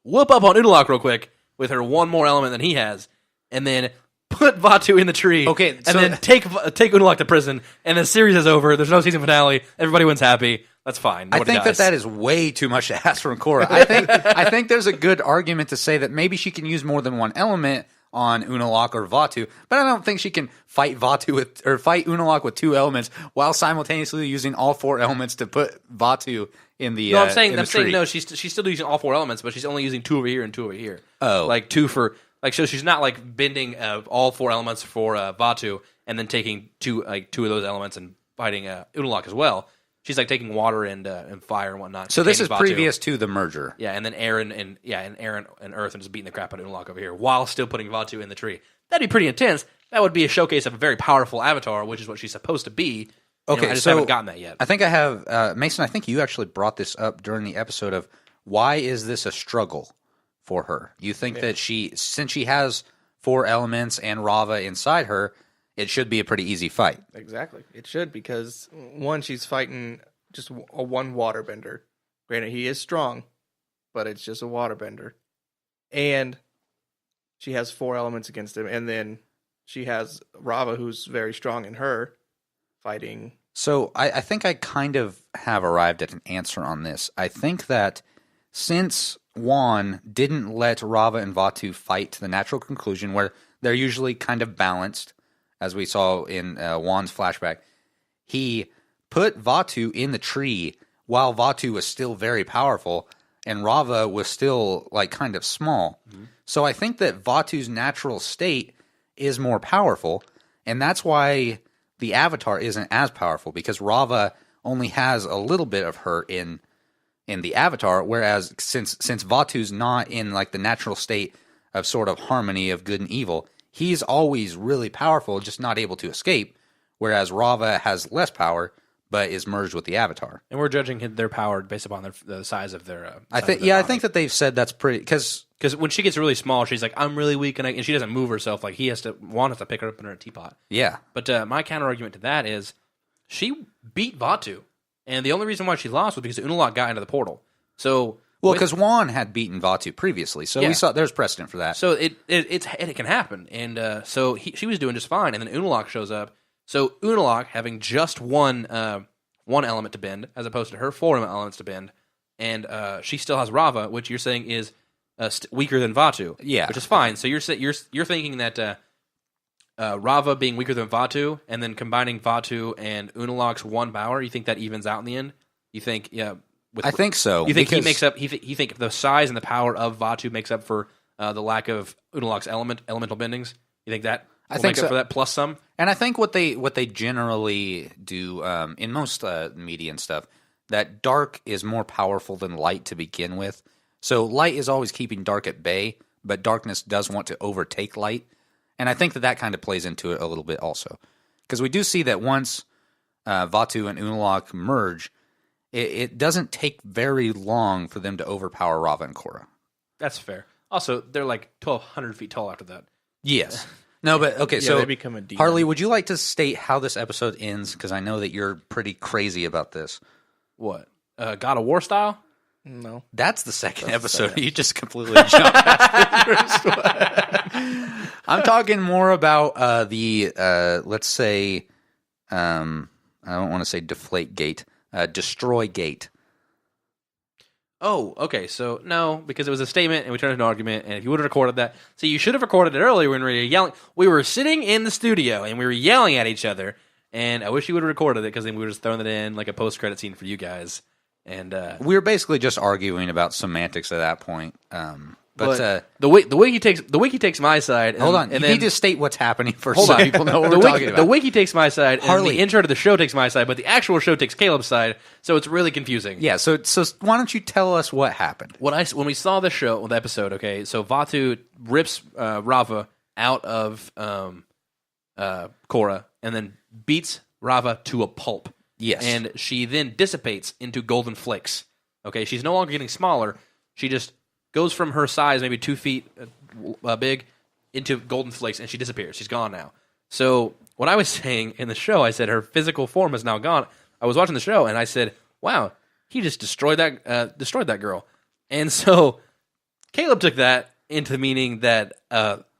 Whoop up on Unalaq real quick with her 1 more element than he has. And then put Vatu in the tree. Okay, and then take Unalaq to prison. And the series is over. There's no season finale. Everybody wins happy. That's fine. I think that is way too much to ask from Korra. I think there's a good argument to say that maybe she can use more than 1 element on Unalaq or Vatu, but I don't think she can fight Unalaq with 2 elements while simultaneously using all 4 elements to put Vatu in the. No, I'm saying no. She's still using all 4 elements, but she's only using 2 over here and 2 over here. Oh, like 2 for Like, so she's not like bending all 4 elements for Vatu and then taking two of those elements and fighting Unalaq as well. She's like taking water and fire and whatnot. So this is Vatu. previous to the merger. Yeah, and then Aaron and Earth and just beating the crap out of Unalaq over here while still putting Vatu in the tree. That'd be pretty intense. That would be a showcase of a very powerful avatar, which is what she's supposed to be. Okay, I just so haven't gotten that yet. I think I have Mason. I think you actually brought this up during the episode of why is this a struggle for her? You think that since she has 4 elements and Rava inside her, it should be a pretty easy fight. Exactly. It should, because one, she's fighting just a one waterbender. Granted, he is strong, but it's just a waterbender. And she has 4 elements against him, and then she has Rava, who's very strong in her, fighting. So I think I kind of have arrived at an answer on this. I think that since Juan didn't let Rava and Vatu fight to the natural conclusion where they're usually kind of balanced, as we saw in Juan's flashback, he put Vatu in the tree while Vatu was still very powerful and Rava was still like kind of small. Mm-hmm. So I think that Vatu's natural state is more powerful, and that's why the Avatar isn't as powerful, because Rava only has a little bit of her in the Avatar, whereas since Vatu's not in like the natural state of sort of harmony of good and evil, he's always really powerful, just not able to escape, whereas Rava has less power but is merged with the Avatar. And we're judging their power based upon the size of their. I think that they've said that's pretty, because when she gets really small, she's like, I'm really weak, and she doesn't move herself. Like Juan has to pick her up in her teapot. Yeah. But my counter argument to that is she beat Vatu, and the only reason why she lost was because Unalaq got into the portal. So because Juan had beaten Vatu previously, so we saw there's precedent for that. So it can happen, and so she was doing just fine, and then Unalaq shows up. So Unalaq having just one element to bend, as opposed to her 4 elements to bend, and she still has Rava, which you're saying is weaker than Vatu. Yeah, which is fine. So you're thinking that Rava being weaker than Vatu, and then combining Vatu and Unalaq's 1 power, you think that evens out in the end? You think I think so. You think he makes up? You think the size and the power of Vatu makes up for the lack of Unalaq's elemental bendings? You think that? I think make up for that plus some. And I think what they generally do in most media and stuff, that dark is more powerful than light to begin with. So light is always keeping dark at bay, but darkness does want to overtake light. And I think that kind of plays into it a little bit also. Because we do see that once Vatu and Unalaq merge, it doesn't take very long for them to overpower Rava and Korra. That's fair. Also, they're like 1,200 feet tall after that. Yes. No, but okay, so they become a demon. Harley, would you like to state how this episode ends? Because I know that you're pretty crazy about this. What? God of War style? No. That's the second episode. You just completely jumped past the first one. I'm talking more about let's say, I don't want to say deflate gate, destroy gate. Oh, okay. So, no, because it was a statement and we turned it into an argument, and if you would have recorded that... See, you should have recorded it earlier when we were yelling. We were sitting in the studio, and we were yelling at each other, and I wish you would have recorded it, because then we would have just thrown it in like a post-credit scene for you guys. And we were basically just arguing about semantics at that point. But the wiki takes my side. Hold on, and you then, need to state what's happening first, hold so on. people know what we're talking about. The wiki takes my side, Harley. and the intro to the show takes my side, but the actual show takes Caleb's side, so it's really confusing. Yeah, so why don't you tell us what happened? When we saw the show, the episode, okay, so Vatu rips Rava out of Korra and then beats Rava to a pulp. Yes. And she then dissipates into golden flakes. Okay, she's no longer getting smaller. She just goes from her size, maybe 2 feet big, into golden flakes, and she disappears. She's gone now. So what I was saying in the show, I said her physical form is now gone. I was watching the show, and I said, wow, he just destroyed that girl. And so Caleb took that into meaning that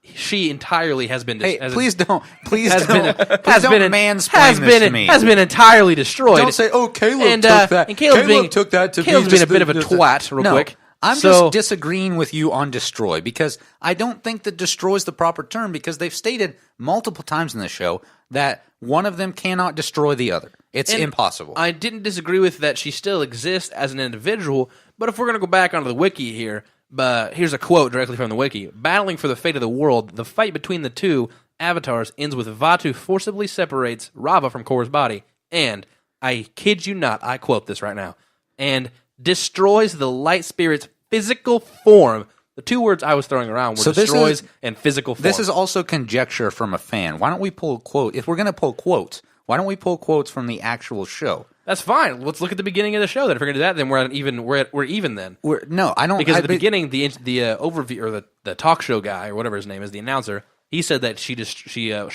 she entirely has been... Please don't mansplain this to me. Has been entirely destroyed. Don't say, oh, Caleb took that. And Caleb took that to Caleb's be being a bit of a twat real quick. I'm just disagreeing with you on destroy, because I don't think that destroy is the proper term, because they've stated multiple times in the show that one of them cannot destroy the other. It's impossible. I didn't disagree with that she still exists as an individual, but if we're going to go back onto the wiki here, But here's a quote directly from the wiki. Battling for the fate of the world, the fight between the two avatars ends with Vaatu forcibly separates Rava from Korra's body and, I kid you not, I quote this right now, and destroys the light spirit's physical form. The two words I was throwing around were destroys and physical form. This is also conjecture from a fan. Why don't we pull a quote? If we're going to pull quotes, why don't we pull quotes from the actual show? That's fine. Let's look at the beginning of the show. Then if we're going to do that, then we're even then. No, I don't. Because at the beginning, the overview or the talk show guy or whatever his name is, the announcer, he said that she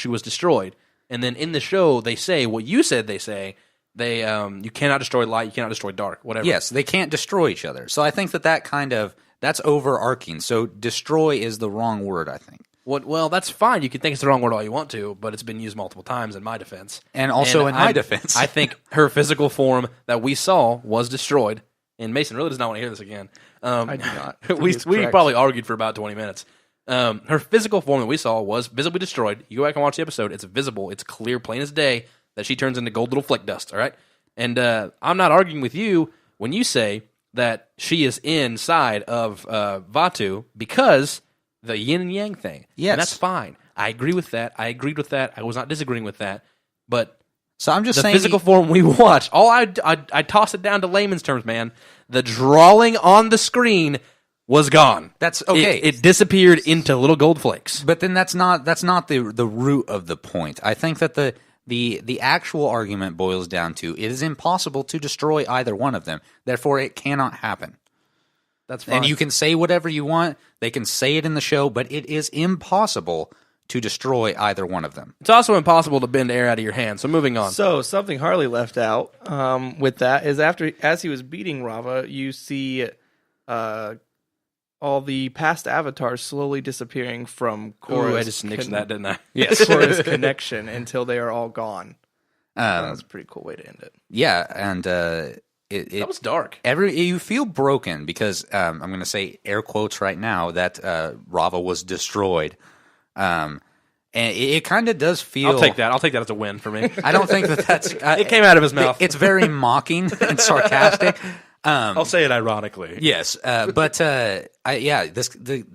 was destroyed, and then in the show they say what you said. They say you cannot destroy light, you cannot destroy dark, whatever. Yes, they can't destroy each other. So I think that kind of that's overarching. So destroy is the wrong word, I think. Well, that's fine. You can think it's the wrong word all you want to, but it's been used multiple times in my defense. And also in my defense. I think her physical form that we saw was destroyed. And Mason really does not want to hear this again. I do not. we probably argued for about 20 minutes. Her physical form that we saw was visibly destroyed. You go back and watch the episode. It's visible. It's clear, plain as day, that she turns into gold little flick dust, all right? And I'm not arguing with you when you say that she is inside of Vaatu because the yin and yang thing. Yes. And that's fine. I agree with that. I agreed with that. I was not disagreeing with that. But so I'm just the saying physical form we watch, I toss it down to layman's terms, man. The drawing on the screen was gone. That's okay. It disappeared into little gold flakes. But then that's not the root of the point. I think that the actual argument boils down to it is impossible to destroy either one of them. Therefore, it cannot happen. That's fine. And you can say whatever you want. They can say it in the show, but it is impossible to destroy either one of them. It's also impossible to bend air out of your hand. So moving on. So something Harley left out with that is as he was beating Rava, you see all the past avatars slowly disappearing from Korra's. Ooh, I just nixed that, didn't I? Yes. Korra's connection until they are all gone. That was a pretty cool way to end it. Yeah, and that was dark. You feel broken because I'm going to say air quotes right now that Rava was destroyed, and it kind of does feel. I'll take that. I'll take that as a win for me. I don't think that's. It came out of his mouth. It's very mocking and sarcastic. I'll say it ironically. Yes, but the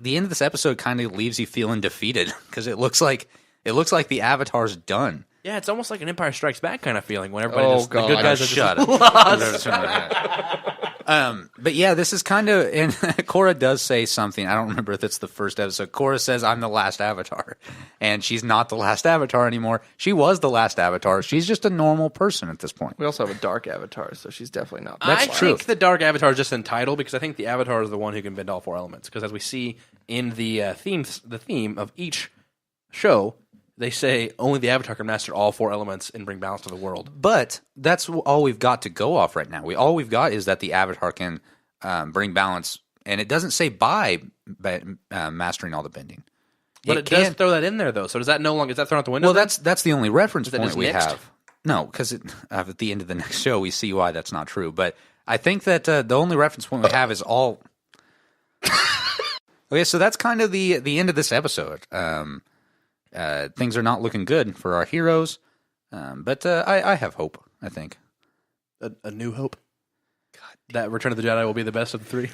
end of this episode kind of leaves you feeling defeated because it looks like the Avatar's done. Yeah, it's almost like an Empire Strikes Back kind of feeling when everybody the good guys are shut just up. But yeah, this is kind of, and Korra does say something. I don't remember if it's the first episode. Korra says, "I'm the last Avatar," and she's not the last Avatar anymore. She was the last Avatar. She's just a normal person at this point. We also have a dark Avatar, so she's definitely not. I think the Dark Avatar is just in title because I think the Avatar is the one who can bend all four elements. Because as we see in the theme of each show, they say only the Avatar can master all four elements and bring balance to the world. But that's all we've got to go off right now. All we've got is that the Avatar can bring balance, and it doesn't say by mastering all the bending. But it does throw that in there, though. So does that no longer is that thrown out the window? Well, that's the only reference point we next? have. No, because at the end of the next show, we see why that's not true. But I think that the only reference point we have is all. Okay, so that's kind of the end of this episode. Things are not looking good for our heroes, but I have hope, I think. A new hope? God, that Return of the Jedi will be the best of the three?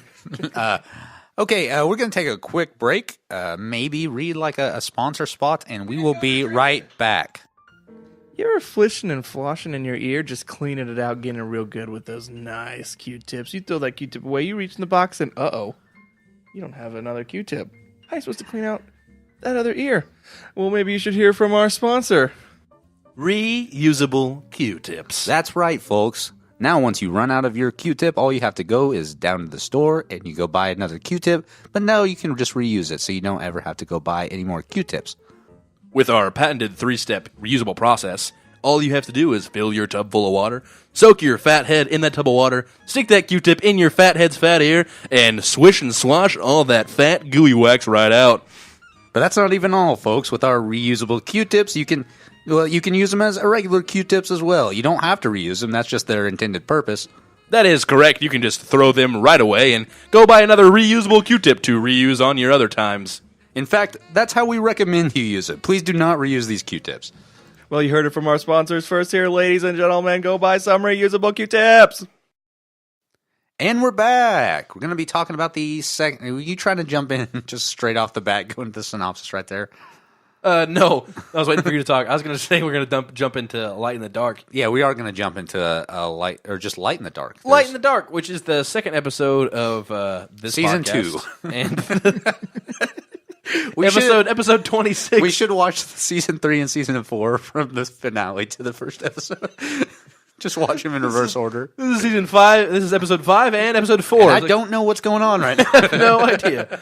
Okay, we're going to take a quick break, maybe read like a sponsor spot, and we will be right back. You ever flishing and flossing in your ear, just cleaning it out, getting it real good with those nice Q-tips? You throw that Q-tip away, you reach in the box, and you don't have another Q-tip. How are you supposed to clean out that other ear? Well, maybe you should hear from our sponsor. Reusable Q-tips. That's right, folks. Now, once you run out of your Q-tip, all you have to go is down to the store and you go buy another Q-tip. But no, you can just reuse it, so you don't ever have to go buy any more Q-tips. With our patented 3-step reusable process, all you have to do is fill your tub full of water, soak your fat head in that tub of water, stick that Q-tip in your fat head's fat ear, and swish and swash all that fat gooey wax right out. But that's not even all, folks. With our reusable Q-tips, you can use them as irregular Q-tips as well. You don't have to reuse them. That's just their intended purpose. That is correct. You can just throw them right away and go buy another reusable Q-tip to reuse on your other times. In fact, that's how we recommend you use it. Please do not reuse these Q-tips. Well, you heard it from our sponsors first here, ladies and gentlemen. Go buy some reusable Q-tips. And we're back. We're going to be talking about the second. Are you trying to jump in just straight off the bat, go into the synopsis right there? No, I was waiting for you to talk. I was going to say we're going to jump into Light in the Dark. Yeah, we are going to jump into a light, or just Light in the Dark. Light in the Dark, which is the second episode of this Season podcast. 2. And episode 26. We should watch season 3 and season 4 from the finale to the first episode. Just watch them in reverse order. This is season 5. This is episode 5 and episode 4. And I don't know what's going on right now. No idea.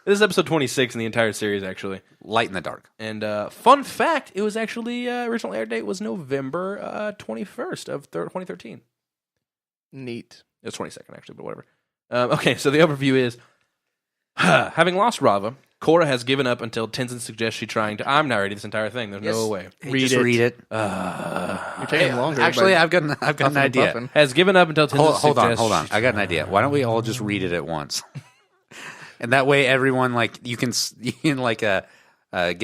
This is episode 26 in the entire series, actually. Light in the Dark. And fun fact, it was actually original air date was November 21st of 2013. Neat. It was 22nd, actually, but whatever. Okay, so the overview is, having lost Rava, Korra has given up until Tenzin suggests she trying to... I'm narrating this entire thing. There's no way. Read it. You're taking longer. Actually, by I've got an puffing idea. and puffing. Has given up until Tenzin Hold suggests... on. I got an idea. Why don't we all just read it at once? And that way, everyone you can get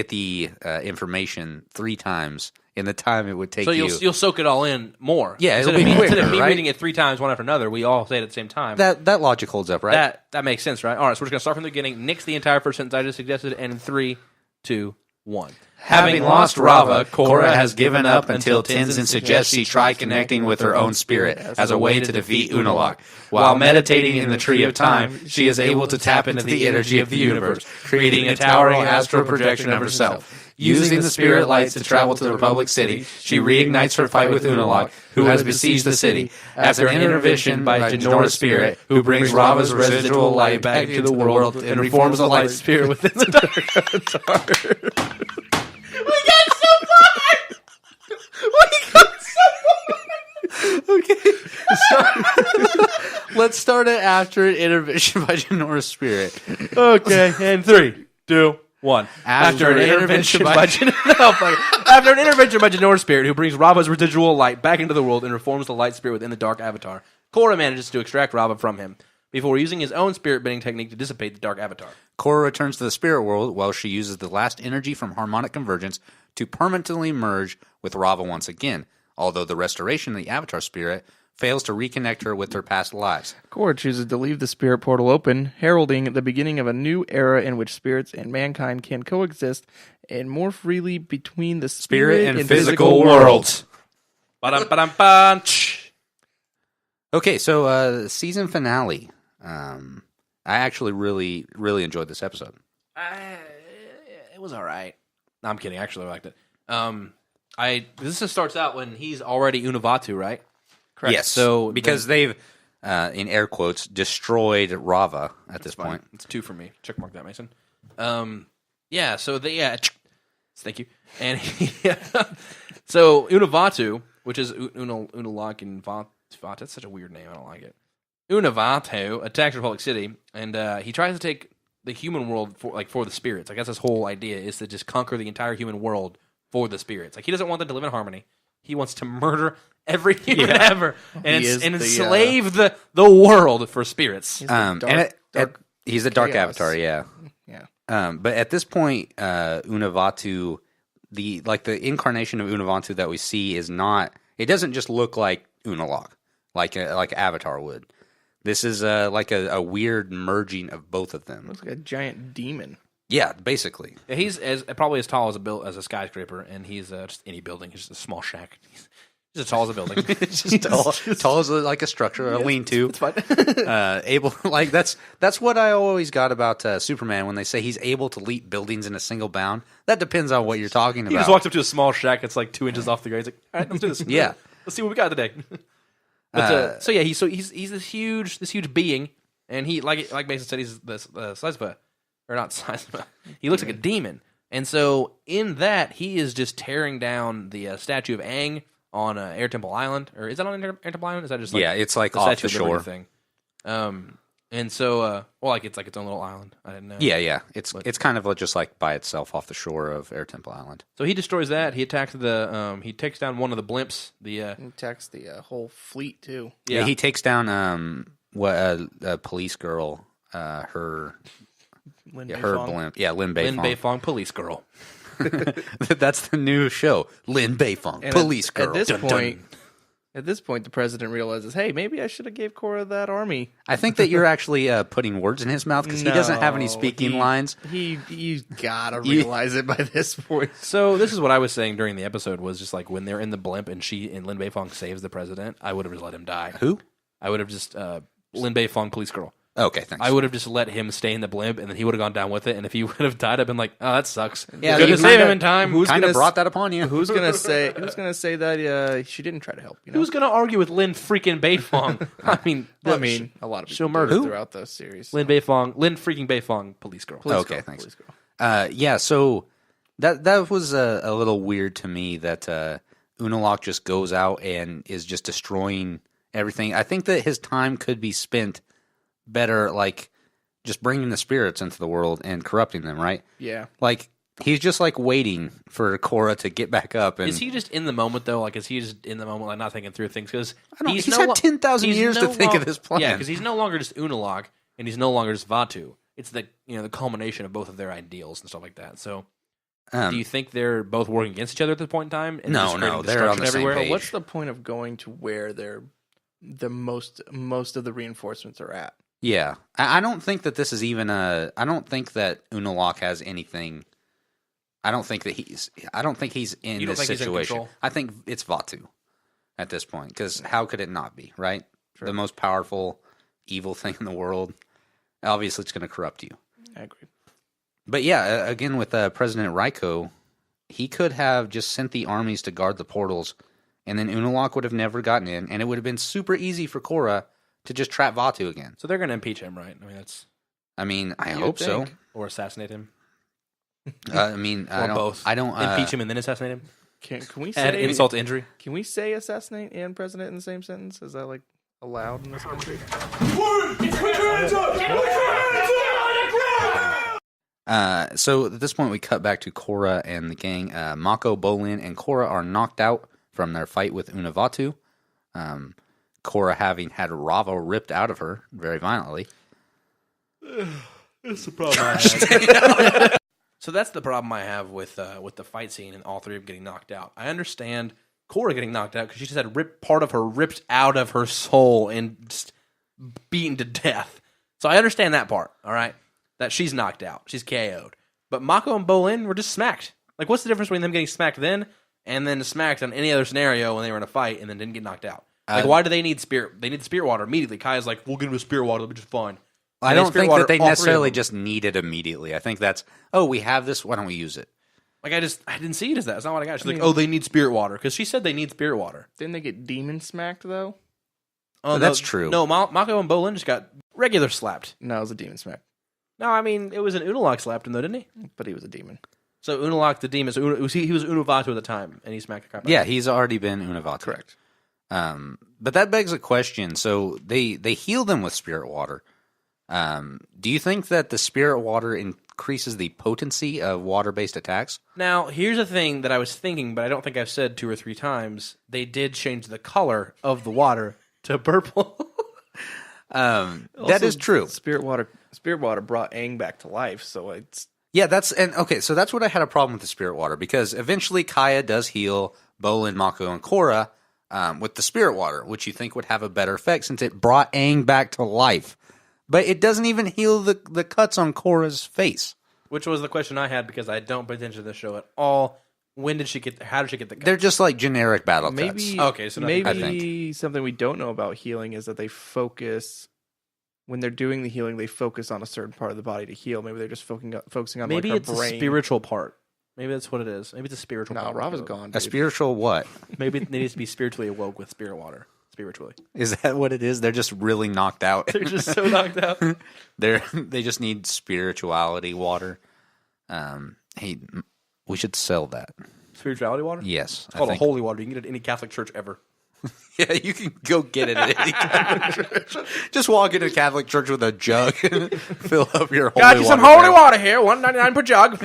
the information 3 times in the time it would take So you'll soak it all in more. Yeah, instead it'll be instead quicker, of me right? reading it 3 times, one after another, we all say it at the same time. That logic holds up, right? That makes sense, right? All right, so we're just going to start from the beginning, nix the entire first sentence I just suggested, and in 3, 2, 1. Having lost Rava, Korra has given up until Tenzin suggests she try connecting with her own spirit as a way to defeat Unalaq. While meditating in the Tree of Time, she is able to tap into the energy of the universe, creating a towering astral projection of herself. Using the spirit lights to travel to the Republic City, she reignites her fight with Unalaq, who has besieged the city. After an intervention by Janora's spirit, who brings Rava's residual light back into the world and reforms the light spirit within the dark avatar. Okay, so let's start it after an intervention by Janora's spirit. Okay, and 3, 2, 1. After an intervention by Janora's spirit, who brings Rava's residual light back into the world and reforms the light spirit within the dark avatar, Korra manages to extract Rava from him before using his own spirit bending technique to dissipate the dark avatar. Korra returns to the spirit world while she uses the last energy from harmonic convergence to permanently merge with Rava once again, although the restoration of the avatar spirit fails to reconnect her with her past lives. Korra chooses to leave the spirit portal open, heralding the beginning of a new era in which spirits and mankind can coexist and more freely between the spirit and physical worlds. Ba-dum-ba-dum-bum. Okay, so season finale. I actually really, really enjoyed this episode. It was all right. No, I'm kidding. I actually liked it. This just starts out when he's already Unavatu, right? Correct. Yes, So because they've, in air quotes, destroyed Rava at this point. It's 2 for me. Check mark that, Mason. Yeah. So thank you. And so Unavatu, which is Unalaq and Vat. That's such a weird name. I don't like it. Unavatu attacks Republic City, and he tries to take the human world for the spirits. I guess his whole idea is to just conquer the entire human world for the spirits. Like, he doesn't want them to live in harmony. He wants to murder every human ever and enslave the world for spirits. He's the Dark chaos. Avatar, yeah. Yeah. But at this point, Unavatu, the incarnation of Unavatu that we see is not. It doesn't just look like Unalaq, like Avatar would. This is like a weird merging of both of them. Looks like a giant demon. Yeah, basically. Yeah, he's probably as tall as a skyscraper, and he's just any building. He's just a small shack. He's as tall as a building. It's just tall as like a structure, a lean-to. It's fine. Able, that's what I always got about Superman when they say he's able to leap buildings in a single bound. That depends on what you're talking about. He just walks up to a small shack that's like 2 inches off the ground. He's like, all right, let's do this. Yeah. Let's see what we got today. But, so yeah, he's this huge being, and he like Mason said, he's the Sizva, or not Sizva. He looks like a demon, and so in that he is just tearing down the statue of Aang on Air Temple Island, or is that on Air Temple Island? Is that just it's like the off Statue the of Liberty shore thing? And so it's like its own little island. I didn't know. Yeah. It's kind of just like by itself off the shore of Air Temple Island. So he destroys that. He attacks he takes down one of the blimps. He attacks the whole fleet too. Yeah, he takes down a police girl. Her Lin Beifong. Blimp. Yeah, Lin Beifong. Lin Beifong, police girl. That's the new show. Lin Beifong, police girl. At this point, At this point, the president realizes, hey, maybe I should have gave Korra that army. I think that you're actually putting words in his mouth because he doesn't have any No, speaking lines. You gotta realize it by this point. So this is what I was saying during the episode was just like when they're in the blimp and Lin Beifong saves the president, I would have just let him die. Who? I would have just Lin Beifong, police girl. Okay, thanks. I would have just let him stay in the blimp, and then he would have gone down with it. And if he would have died, I've been like, "Oh, that sucks." Yeah, Couldn't you save him kinda- in time. Who's kind gonna of brought that upon you. Who's gonna say that she didn't try to help? You know? Who's gonna argue with Lin freaking Beifong? I mean, a lot of she'll people murder do who? throughout the series. Lin freaking Beifong, police girl. Police Okay, girl, thanks. police girl. Yeah, so that was a little weird to me that Unalaq just goes out and is just destroying everything. I think that his time could be spent better, like just bringing the spirits into the world and corrupting them, right? Yeah. Like he's just like waiting for Korra to get back up. And Is he just in the moment though? Like, is he just in the moment, like not thinking through things? Because he's had 10,000 years to think of this plan. Yeah, because he's no longer just Unalaq and he's no longer just Vatu. It's the the culmination of both of their ideals and stuff like that. So, do you think they're both working against each other at this point in time? And No, just creating they're on the destruction same everywhere? page. But what's the point of going to where the most of the reinforcements are at? Yeah, I don't think that this is even a. I don't think that Unalaq has anything. I don't think he's in You don't this think he's in situation. control? I think it's Vatu at this point because how could it not be, right? The most powerful evil thing in the world. Obviously, it's going to corrupt you. I agree. But yeah, again with President Raiko, he could have just sent the armies to guard the portals, and then Unalaq would have never gotten in, and it would have been super easy for Korra to just trap Vatu again. So they're going to impeach him, right? I mean, I You'd hope so. think. or assassinate him, I mean, I or don't, both. I don't impeach him and then assassinate him. Can we Add say insult to injury. Can we say assassinate and president in the same sentence? Is that like allowed in this country? So at this point, we cut back to Korra and the gang. Mako, Bolin, and Korra are knocked out from their fight with Unavatu. Korra having had Rava ripped out of her very violently. That's the problem I have. So that's the problem I have with the fight scene and all three of them getting knocked out. I understand Korra getting knocked out because she just had part of her ripped out of her soul and just beaten to death. So I understand that part, all right? That she's knocked out. She's KO'd. But Mako and Bolin were just smacked. Like, what's the difference between them getting smacked then and then smacked on any other scenario when they were in a fight and then didn't get knocked out? Like, why do they need spirit? They need spirit water immediately. Kaya's like, we'll give him a spirit water. They'll be just fine. I And don't spirit think water, that they all three of necessarily them. just need it immediately. I think that's, we have this, why don't we use it? Like, I didn't see it as that. That's not what I got. She's mean- like, they need spirit water. Because she said they need spirit water. Didn't they get demon smacked though? Oh, That's no, true. No, Mako and Bolin just got regular slapped. No, it was a demon smack, No, I mean, it was an Unalaq slapped him, though, didn't he? but he was a demon. So Unalaq, the demon, he was Unavatu at the time, and he smacked the crap out Yeah, of him. he's already been Unavatu. Correct. But that begs a question. So they heal them with spirit water. Do you think that the spirit water increases the potency of water-based attacks? Now, here's a thing that I was thinking, but I don't think I've said 2 or 3 times. They did change the color of the water to purple. That Also, is true. Spirit water brought Aang back to life, so it's Yeah, so that's what I had a problem with the spirit water, because eventually Kaya does heal Bolin, Mako, and Korra with the spirit water, which you think would have a better effect since it brought Aang back to life. But it doesn't even heal the cuts on Korra's face. Which was the question I had because I don't pay attention to the show at all. When did she get? How did she get the? They're just like generic battle maybe cuts. Okay, so nothing- I maybe something we don't know about healing is that they focus when they're doing the healing. They focus on a certain part of the body to heal. Maybe they're just focusing on Maybe like it's her brain. a spiritual part. Maybe that's what it is. Maybe it's a spiritual No, part. Rava's gone. A Dude. spiritual what? Maybe it needs to be spiritually awoke with spirit water. Spiritually. Is that what it is? They're just really knocked out. They're just so knocked out. They just need spirituality water. Hey, we should sell that. Spirituality water? Yes, It's called a holy water. You can get it at any Catholic church ever. Yeah, you can go get it at any Catholic church. Just walk into a Catholic church with a jug and fill up your holy Got you some water holy pail. water here, $1.99 per jug.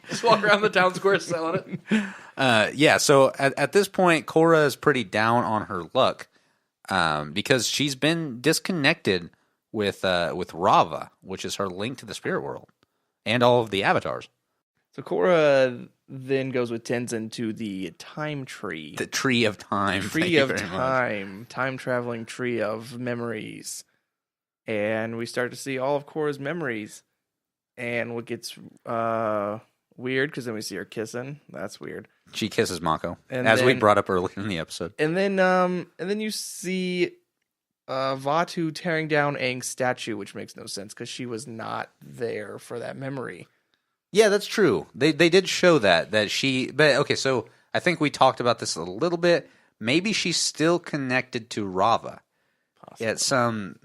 Just walk around the town square selling it. Yeah, so at this point, Korra is pretty down on her luck because she's been disconnected with Rava, which is her link to the spirit world and all of the avatars. So Korra then goes with Tenzin to the time tree. The tree of time. Thank Tree you of very much. time. Time traveling tree of memories. And we start to see all of Korra's memories. And what gets weird, because then we see her kissing. That's weird. She kisses Mako, And as we then- brought up earlier in the episode. And then you see Vatu tearing down Aang's statue, which makes no sense because she was not there for that memory. Yeah, that's true. They did show that she. But okay, so I think we talked about this a little bit. Maybe she's still connected to Rava Possibly. at some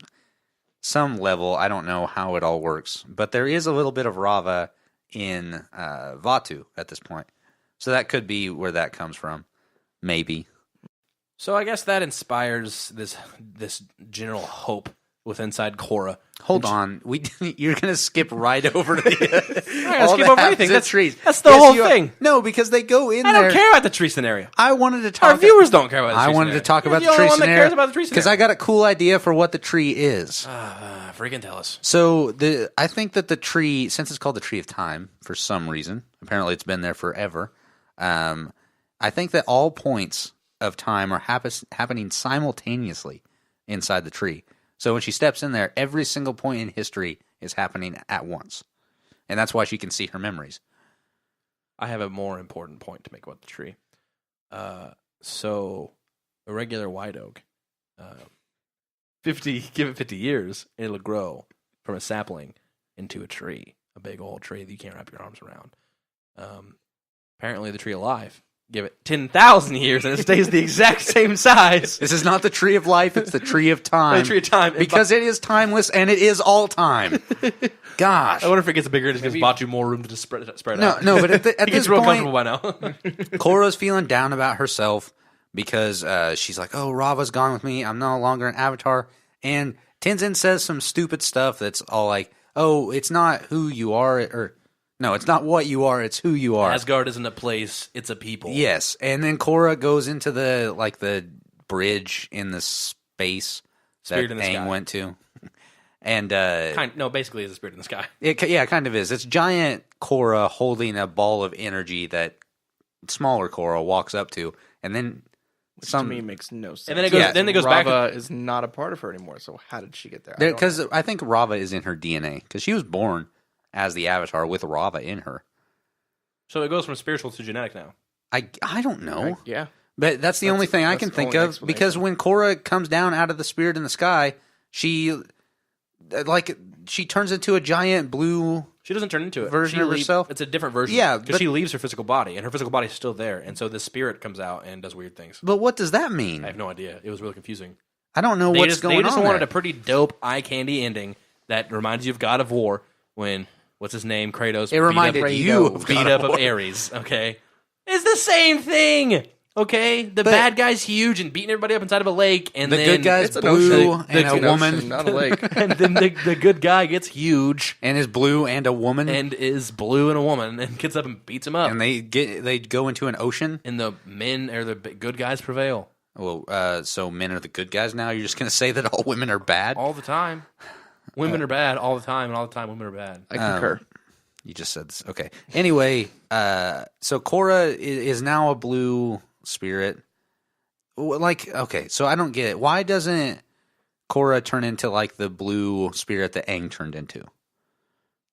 level. I don't know how it all works, but there is a little bit of Rava in Vatu at this point. So that could be where that comes from. Maybe. So I guess that inspires this general hope with inside Korra. Hold on, you're gonna skip right over to the. I all skip the over anything. happens at trees. That's the whole thing. No, because they go in I there. don't care about the tree scenario. I wanted to talk. Our viewers don't care about the tree I wanted scenario. to talk You're about the the only tree one that scenario cares about the tree because scenario. I got a cool idea for what the tree is. Freaking tell us. So I think that the tree, since it's called the Tree of Time for some reason, apparently it's been there forever. I think that all points of time are happening simultaneously inside the tree. So when she steps in there, every single point in history is happening at once, and that's why she can see her memories. I have a more important point to make about the tree. So a regular white oak, give it 50 years, and it'll grow from a sapling into a tree, a big old tree that you can't wrap your arms around. Apparently, the tree alive, give it 10,000 years, and it stays the exact same size. This is not the Tree of Life; it's the Tree of Time. The tree of time, because it is timeless and it is all time. Gosh. I wonder if it gets bigger, it just gives Batu more room to just spread out. No, but at He this gets real point, comfortable by now. Korra's feeling down about herself because she's like, oh, Rava's gone with me. I'm no longer an avatar. And Tenzin says some stupid stuff that's all like, oh, it's not who you are. Or, no, it's not what you are. It's who you are. Asgard isn't a place, it's a people. Yes. And then Korra goes into the bridge in the space Spirit that in the Aang sky. went to. And Basically, it's a spirit in the sky. it kind of is. It's giant Korra holding a ball of energy that smaller Korra walks up to, and then Which to me makes no sense. And then it goes- then it goes back- Rava is not a part of her anymore, so how did she get there? because I think Rava is in her DNA because she was born as the Avatar with Rava in her. So it goes from spiritual to genetic now. I don't know, Yeah. but that's the only thing I that's can the think only of because when Korra comes down out of the spirit in the sky, she turns into a giant blue. She doesn't turn into it. Version She of herself? It's a different version. Yeah, because but- she leaves her physical body, and her physical body is still there, and so the spirit comes out and does weird things. But what does that mean? I have no idea. It was really confusing. I don't know what's going on. They just wanted there. a pretty dope eye candy ending that reminds you of God of War when what's his name Kratos. It reminded you of beat God up of of War. Ares. Okay, it's the same thing. Okay, the bad guy's huge and beating everybody up inside of a lake, and The then good guy's It's an blue ocean. and It's a an woman, ocean, not a lake. and then the good guy gets huge and is blue and a woman, and is blue and a woman and gets up and beats him up. and they go into an ocean. And the men or the good guys prevail Well, so men are the good guys now. You're just going to say that all women are bad? all the time. Women are bad all the time, and all the time women are bad. I concur. You just said this. Okay. Anyway, so Korra is now a blue spirit. Okay, so I don't get it. Why doesn't Korra turn into like the blue spirit that Aang turned into?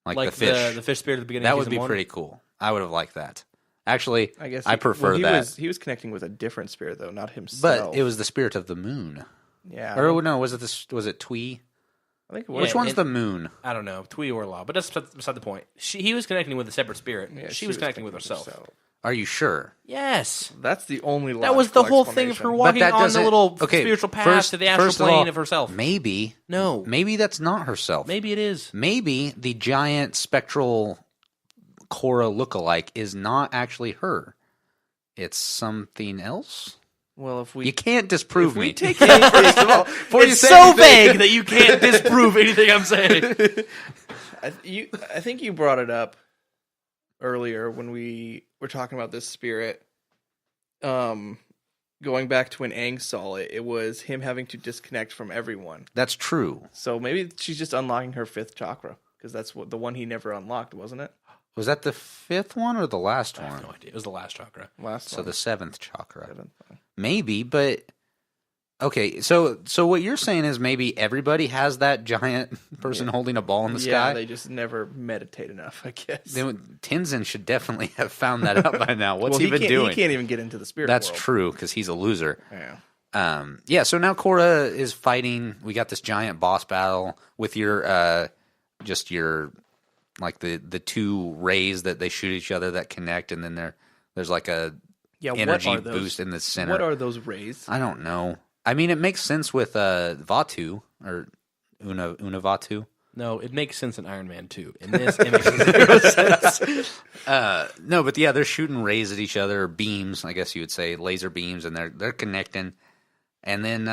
Like the fish. The fish spirit at the beginning. That of would season be one. pretty cool. I would have liked that. Actually, I guess I prefer that. He was connecting with a different spirit though, not himself. But it was the spirit of the moon. yeah. Or no, was it Twee? I think it Yeah, was. Which one's and- the moon? I don't know, Twee or Law, but that's beside the point. He was connecting with a separate spirit. Yeah, she was connecting with herself. Are you sure? Yes, That's the only. that was the logical whole thing of her explanation. walking that on the doesn't- little okay, spiritual path first- to the astral first of all, plane of herself. Maybe. No, Maybe that's not herself. maybe it is. Maybe the giant spectral Korra lookalike is not actually her. It's something else. Well, if we You can't disprove if we me. take any, First of all, before you It's say so anything- vague that you can't disprove anything I'm saying. I think you brought it up earlier when we were talking about this spirit. Going back to when Aang saw it, it was him having to disconnect from everyone. That's true. So maybe she's just unlocking her fifth chakra because that's what the one he never unlocked, wasn't it? Was that the 5th one or the last I have one? no idea. It was the last chakra. Last So one. the 7th chakra. Seventh. Maybe, but okay. So what you're saying is maybe everybody has that giant person holding a ball in the Yeah, sky. they just never meditate enough, I guess. Then Tenzin should definitely have found that out by now. What's Well, he been doing? He can't even get into the spirit That's world. true because he's a loser. Yeah. Yeah. So now Korra is fighting. We got this giant boss battle with your just your like the two rays that they shoot each other that connect, and then there's like a Yeah, energy what are those? boost in the center. What are those rays? I don't know. I mean, it makes sense with Vatu or Unavatu. No, it makes sense in Iron Man 2. In this, it makes zero sense. No, but yeah, they're shooting rays at each other, or beams, I guess you would say, laser beams, and they're connecting. And then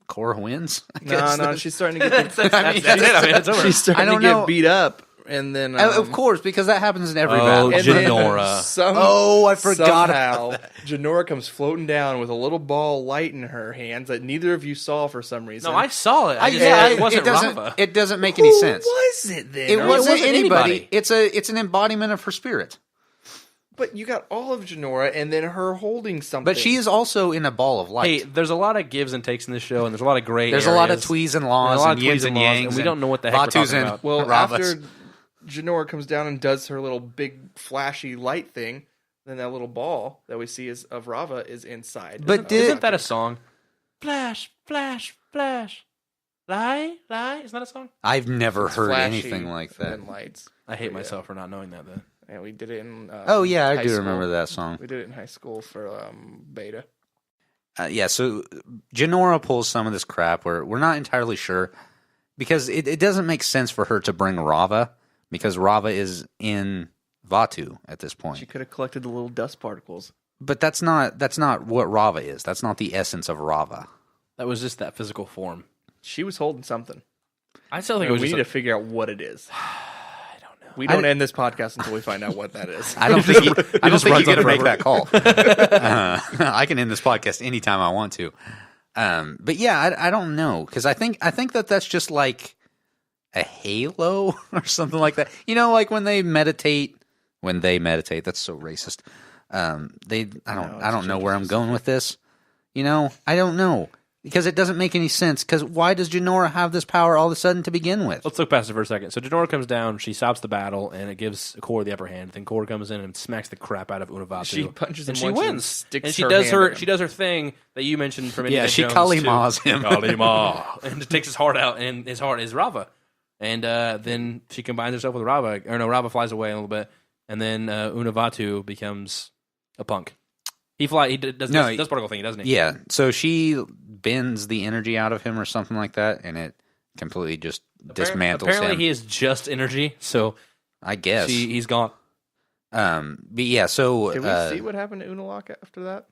Korra wins. I guess. No, she's starting to get. I mean, That's it. I mean, it's over. She's starting I don't to get know. beat up, and then Of course, because that happens in every Oh, battle. and then Jinora. some- I forgot Somehow, Jinora comes floating down with a little ball light in her hands that neither of you saw for some reason. No, I saw it. It wasn't Rava. It doesn't make any Who sense. was it then? It Or- wasn't wasn't anybody. anybody. It's an embodiment of her spirit. But you got all of Jinora, and then her holding something. But she is also in a ball of light. Hey, there's a lot of gives and takes in this show, and there's a lot of gray There's a lot of areas. tweez and There's laws a lot and of yins tweez and and laws, yangs, and we don't know what the heck we're Vatus talking and about. Well, Ravas. after Jinora comes down and does her little big flashy light thing, then that little ball that we see is of Rava is inside. But did- Isn't that a song? Flash, flash, flash. Lie, lie. Isn't that a song? I've never It's heard flashy anything like that. And lights. I hate Yeah. myself for not knowing that. Then And we did it in. Oh yeah, I high do school. remember that song. We did it in high school for beta. Yeah, so Jinora pulls some of this crap where we're not entirely sure because it doesn't make sense for her to bring Rava because Rava is in Vatu at this She point. could have collected the little dust particles. But that's not what Rava is. That's not the essence of Rava. that was just that physical form. She was holding something. I still think And it was we just. need to figure out what it is. I don't know. We don't end this podcast until we find out what that is. I don't think you just runs get to on make forever. that call. I can end this podcast anytime I want to. But yeah, I don't know because I think that that's just like a halo or something like that. You know, like when they meditate. That's so racist. I don't know where I'm going with this. You know, I don't know because it doesn't make any sense. Because why does Jinora have this power all of a sudden to begin with? Let's look past it for a second. So Jinora comes down, she stops the battle, and it gives Korra the upper hand. Then Korra comes in and smacks the crap out of Unavatu. She punches and him she once and wins. sticks and she her does hand her in him. she does her thing that you mentioned from Yeah, Indiana she Jones Kali too. Ma's him. Kali Ma, and takes his heart out, and his heart is Rava. And then she combines herself with Rava. Or no, Rava flies away a little bit, and then Unavatu becomes a punk. He does particle thing, doesn't he? Yeah, so she bends the energy out of him or something like that, and it completely just dismantles Apparently, him. he is just energy. So I guess. he's gone. But yeah, so Did we see what happened to Unalaq after that?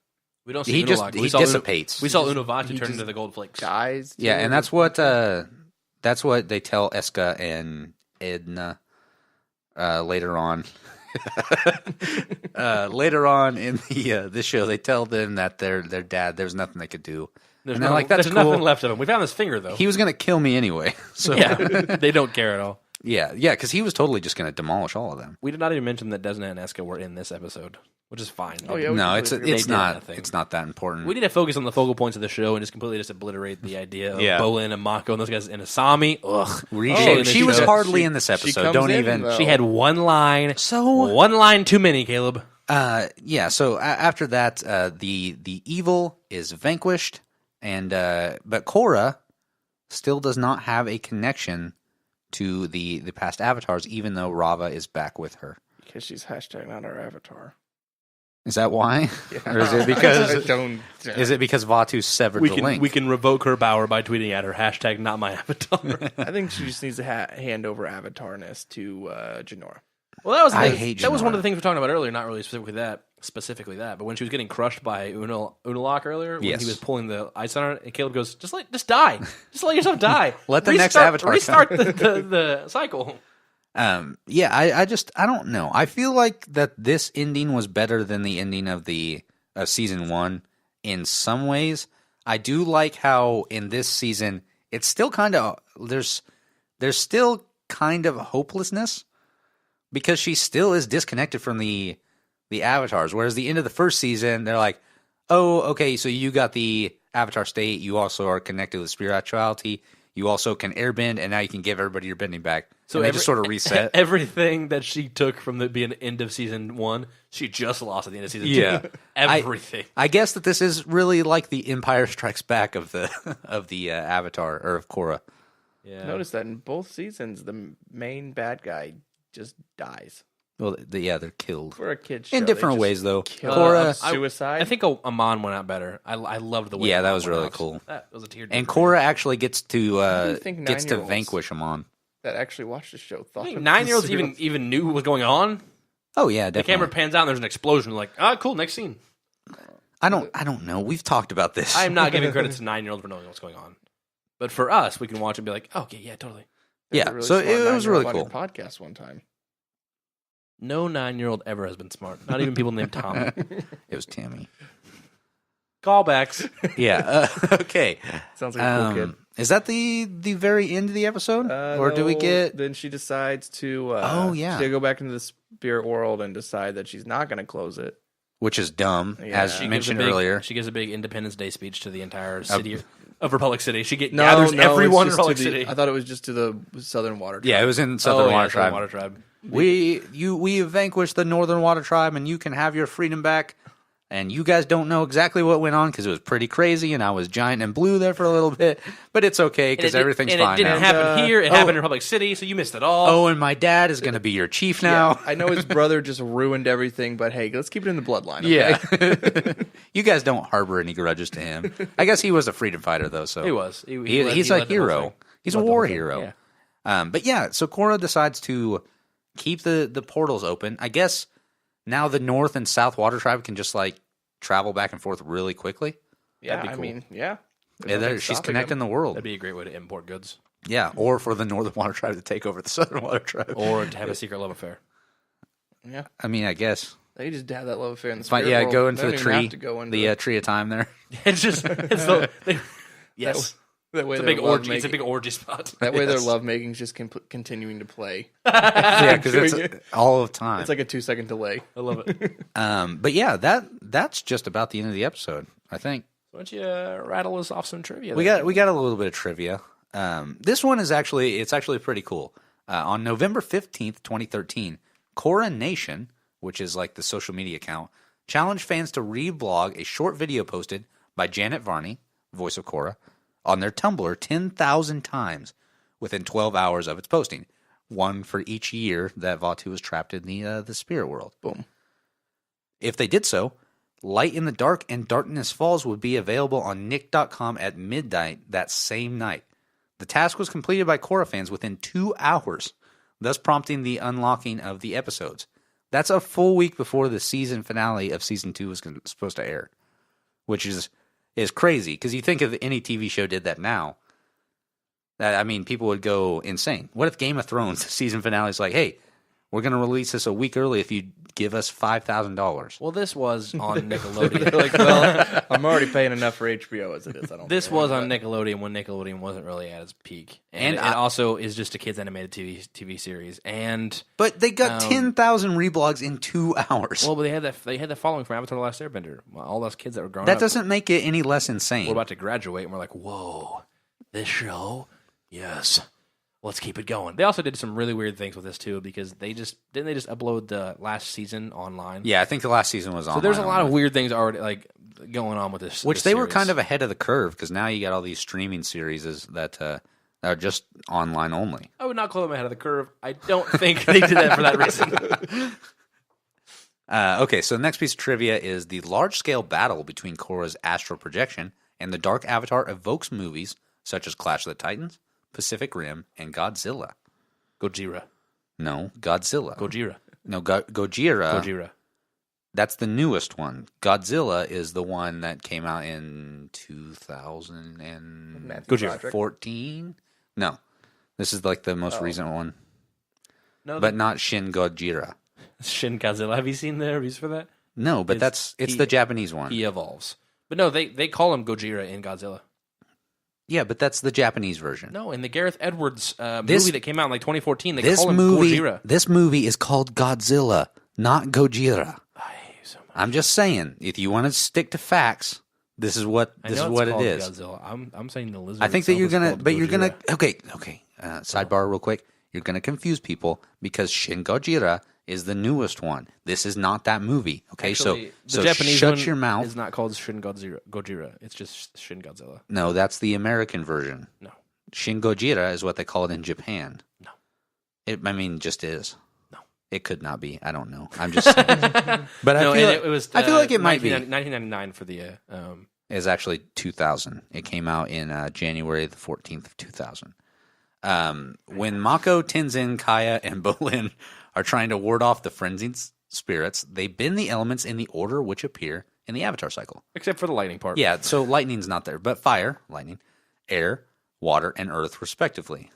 We don't see he Unalaq. he dissipates. We saw Unavatu he turn just into the gold flakes. Guys. Yeah, and that's what they tell Eska and Edna later on. Later on in the this show, they tell them that their dad, there's nothing they could do. There's And they're like, "That's there's cool." nothing left of him. We found his finger though. He was going to kill me anyway. So yeah, they don't care at all. yeah, because he was totally just going to demolish all of them. We did not even mention that Desna and Eska were in this episode, which is fine. Oh, yeah. No, we it's completely it's forgot. not They did nothing. it's not that important. We need to focus on the focal points of the show and just completely obliterate the idea of Yeah. Bolin and Mako and those guys and Asami. Ugh. Reshape. Oh, she was she- hardly in this she episode. comes Don't in, even. though. She had one line. So One line too many, Caleb. yeah. So after that, the evil is vanquished, and but Korra still does not have a connection to the past avatars, even though Rava is back with her. Because she's hashtag not our avatar. Is that why, or is it because don't? is it because Vatu severed the link? We can revoke her power by tweeting at her hashtag not my avatar. I think she just needs to hand over avatarness to Jinora. Well, that was I hate that was one of Jinora. the things we were talking about earlier. Not really specifically that, but when she was getting crushed by Unalaq earlier, when Yes. he was pulling the ice on her, and Caleb goes, "Just die, just let yourself die. Let the next avatar restart the cycle." Yeah, I don't know. I feel like that this ending was better than the ending of season 1 in some ways. I do like how in this season it's still kind of there's still kind of hopelessness, because she still is disconnected from the avatars. Whereas the end of the first season, they're like, oh, okay, so you got the avatar state. You also are connected with spirituality. You also can airbend, and now you can give everybody your bending back. So they just sort of reset. Everything that she took from the being end of season 1, she just lost at the end of season 2. Yeah. Everything. I guess that this is really like the Empire Strikes Back of the Avatar, or of Korra. Yeah. Notice that in both seasons, the main bad guy just dies. Well, they're killed. For a kid's show, In different ways, though. kill Korra, suicide. I think Amon went out better. I loved the way. Yeah, that Amon was went really out. cool. That was a tear. and Korra actually gets How do you to think gets to 9-year-olds vanquish Amon. that actually watched the show thought I think of 9-year-olds this even knew what was going on. Oh yeah, The definitely. camera pans out and there's an explosion. Like, cool, next scene. I don't know. We've talked about this. I am not giving credit to 9-year-olds for knowing what's going on, but for us, we can watch and be like, okay, yeah, totally. There's Yeah, a really so smart it was really 9-year-old on your cool. podcast one time. No 9-year-old ever has been smart. Not even people named Tom. It was Tammy. Callbacks. Yeah. Okay. Sounds like a cool kid. Is that the very end of the episode, or do we No, get? Then she decides to. Oh, yeah. She'll go back into the spirit world and decide that she's not going to close it. Which is dumb, Yeah. as She She mentioned gives a big- earlier. She gives a big Independence Day speech to the entire city of Republic City. She No, gathers no, everyone in it's just Republic to the- City. I thought it was just to the Southern Water Tribe. Yeah, it was in Southern Water Tribe. Southern Water Tribe. We have vanquished the Northern Water Tribe, and you can have your freedom back. And you guys don't know exactly what went on because it was pretty crazy, and I was giant and blue there for a little bit. But it's okay because everything's and fine it didn't now. happen here. It happened in Republic City, so you missed it all. Oh, and my dad is going to be your chief now. I know his brother just ruined everything, but hey, let's keep it in the bloodline. Okay? Yeah. You guys don't harbor any grudges to him. I guess he was a freedom fighter, though. So He was. He's he a led the whole hero. thing. He's a Led the whole war thing, hero. yeah. But yeah, so Korra decides to keep the portals open. I guess now the North and South Water Tribe can just like travel back and forth really quickly. Yeah, That'd be I cool. mean, yeah. Yeah, she's connecting the world. That'd be a great way to import goods. Yeah, or for the Northern Water Tribe to take over the Southern Water Tribe. Or to have a secret love affair. Yeah, I mean, I guess. they just have that love affair in the Fine, spirit yeah, world. go They into don't the even tree. have to go into The tree of time there. It's just yes. that way It's a their big love orgy. It's a making- big orgy spot. That way their Yes. love making is just continuing to play. Yeah, because it's Doing it. all of time. It's like a 2-second delay. I love it. But yeah, that's just about the end of the episode. I think Why don't you rattle us off some trivia? we there? got a little bit of trivia. This one is actually pretty cool. On November 15th, 2013, Korra Nation, which is like the social media account, challenged fans to reblog a short video posted by Janet Varney, voice of Korra, on their Tumblr 10,000 times within 12 hours of its posting. One for each year that Vaatu was trapped in the spirit world. Boom. If they did so, Light in the Dark and Darkness Falls would be available on Nick.com at midnight that same night. The task was completed by Korra fans within 2 hours, thus prompting the unlocking of the episodes. That's a full week before the season finale of season 2 was supposed to air, which is crazy because you think if any TV show did that now, I mean, people would go insane. What if Game of Thrones season finale is like, hey, we're going to release this a week early if you give us $5,000? Well, this was on Nickelodeon. They're like, well, I'm already paying enough for HBO as it is. I don't. This care. was on Nickelodeon when Nickelodeon wasn't really at its peak, and it I- also is just a kids animated TV series. And But they got 10,000 reblogs in 2 hours. well, but they had that following from Avatar: The Last Airbender. Well, all those kids that were growing That up, doesn't make it any less insane. we're about to graduate, and we're like, whoa, this show, yes. Let's keep it going. They also did some really weird things with this too because they just upload the last season online. Yeah, I think the last season was on. So there's a lot of weird things already like going on with this. which this they were series. kind of ahead of the curve because now you got all these streaming series that are just online only. I would not call them ahead of the curve. I don't think they did that for that reason. Okay, so the next piece of trivia is the large-scale battle between Korra's astral projection and the Dark Avatar evokes movies such as Clash of the Titans, Pacific Rim, and Godzilla. Gojira. No, Godzilla. Gojira. No, Gojira. Gojira. That's the newest one. Godzilla is the one that came out in 2014. Matthew Broderick. No, this is like the most recent one, No, but not Shin Gojira. Shin Godzilla. Have you seen the reviews for that? No, but it's he- the Japanese one. He evolves. But no, they call him Gojira in Godzilla. Yeah, but that's the Japanese version. No, in the Gareth Edwards This- movie that came out in like 2014, they This call him movie, Gojira. this movie is called Godzilla, not Gojira. I hate you so much. I'm just saying, if you want to stick to facts, this is what I this know is it's what it called is. Godzilla. I'm saying the lizard. I think that itself you're is gonna, called but you're gonna. Gojira. Okay. Sidebar, real quick. You're gonna confuse people because Shin Gojira is the newest one. This is not that movie. Okay, Actually, so the Japanese shut one your mouth. is not called Shin Gojira. It's just Shin Godzilla. No, that's the American version. No. Shin Gojira is what they call it in Japan. No. Just is. No. It could not be. I don't know. I'm just saying. But No, I feel and like, it was. I feel like it might be. 1999 for the. Is actually 2000. It came out in January the 14th of 2000. When Mako, Tenzin, Kaya, and Bolin are trying to ward off the frenzied spirits, they bend the elements in the order which appear in the Avatar cycle. Except for the lightning part. Yeah, so lightning's not there, but fire, lightning, air, water, and earth, respectively.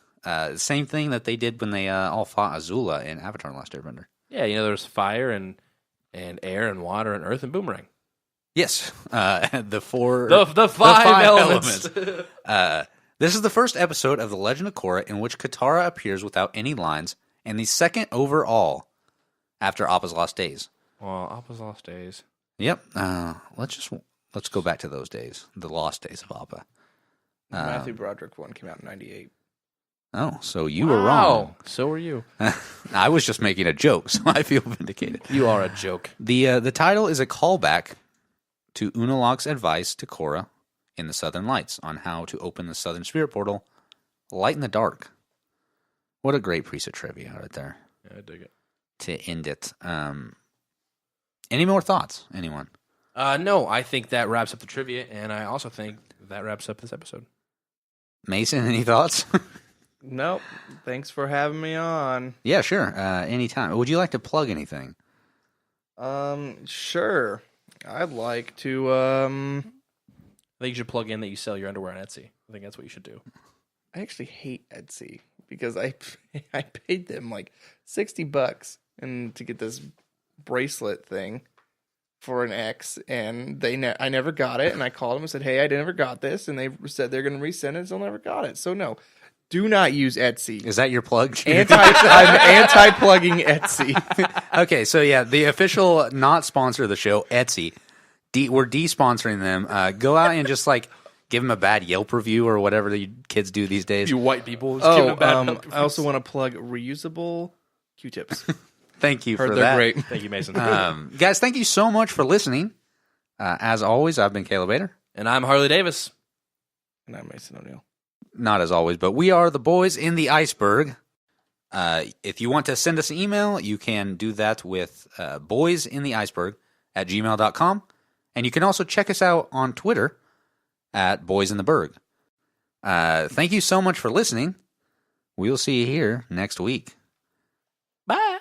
Same thing that they did when they all fought Azula in Avatar: The Last Airbender. Yeah, there's fire and air and water and earth and boomerang. Yes, the four, The five elements. This is the first episode of The Legend of Korra in which Katara appears without any lines, and the second overall after Appa's Lost Days. Well, Appa's Lost Days. Yep. Let's go back to those days, the lost days of Appa. Matthew Broderick one came out in 98. Oh, so you were wrong. So were you. I was just making a joke, so I feel vindicated. You are a joke. The title is a callback to Unalaq's advice to Korra in the Southern Lights on how to open the Southern Spirit Portal, light in the dark. What a great piece of trivia right there Yeah, I dig it. to end it. Any more thoughts? Anyone? No, I think that wraps up the trivia, and I also think that wraps up this episode. Mason, any thoughts? Nope. Thanks for having me on. Yeah, sure. Anytime. Would you like to plug anything? Sure. I'd like to. I think you should plug in that you sell your underwear on Etsy. I think that's what you should do. I actually hate Etsy because I paid them like $60 and to get this bracelet thing for an ex, and I never got it. And I called them and said, "Hey, I never got this," and they said they're going to resend it, so I never got it. So no, do not use Etsy. Is that your plug? I'm anti-plugging Etsy. Okay, so yeah, the official not sponsor of the show, Etsy. We're de-sponsoring them. Go out and just like give them a bad Yelp review or whatever the kids do these days. You white people. Just give them bad I also want to plug reusable Q-tips. Thank you Heard for they're that. great. Thank you, Mason. Guys, thank you so much for listening. As always, I've been Caleb Bader. And I'm Harley Davis. And I'm Mason O'Neill. Not as always, but we are the boys in the iceberg. If you want to send us an email, you can do that with boysintheiceberg@gmail.com. And you can also check us out on Twitter at boysintheberg. Thank you so much for listening. We'll see you here next week. Bye.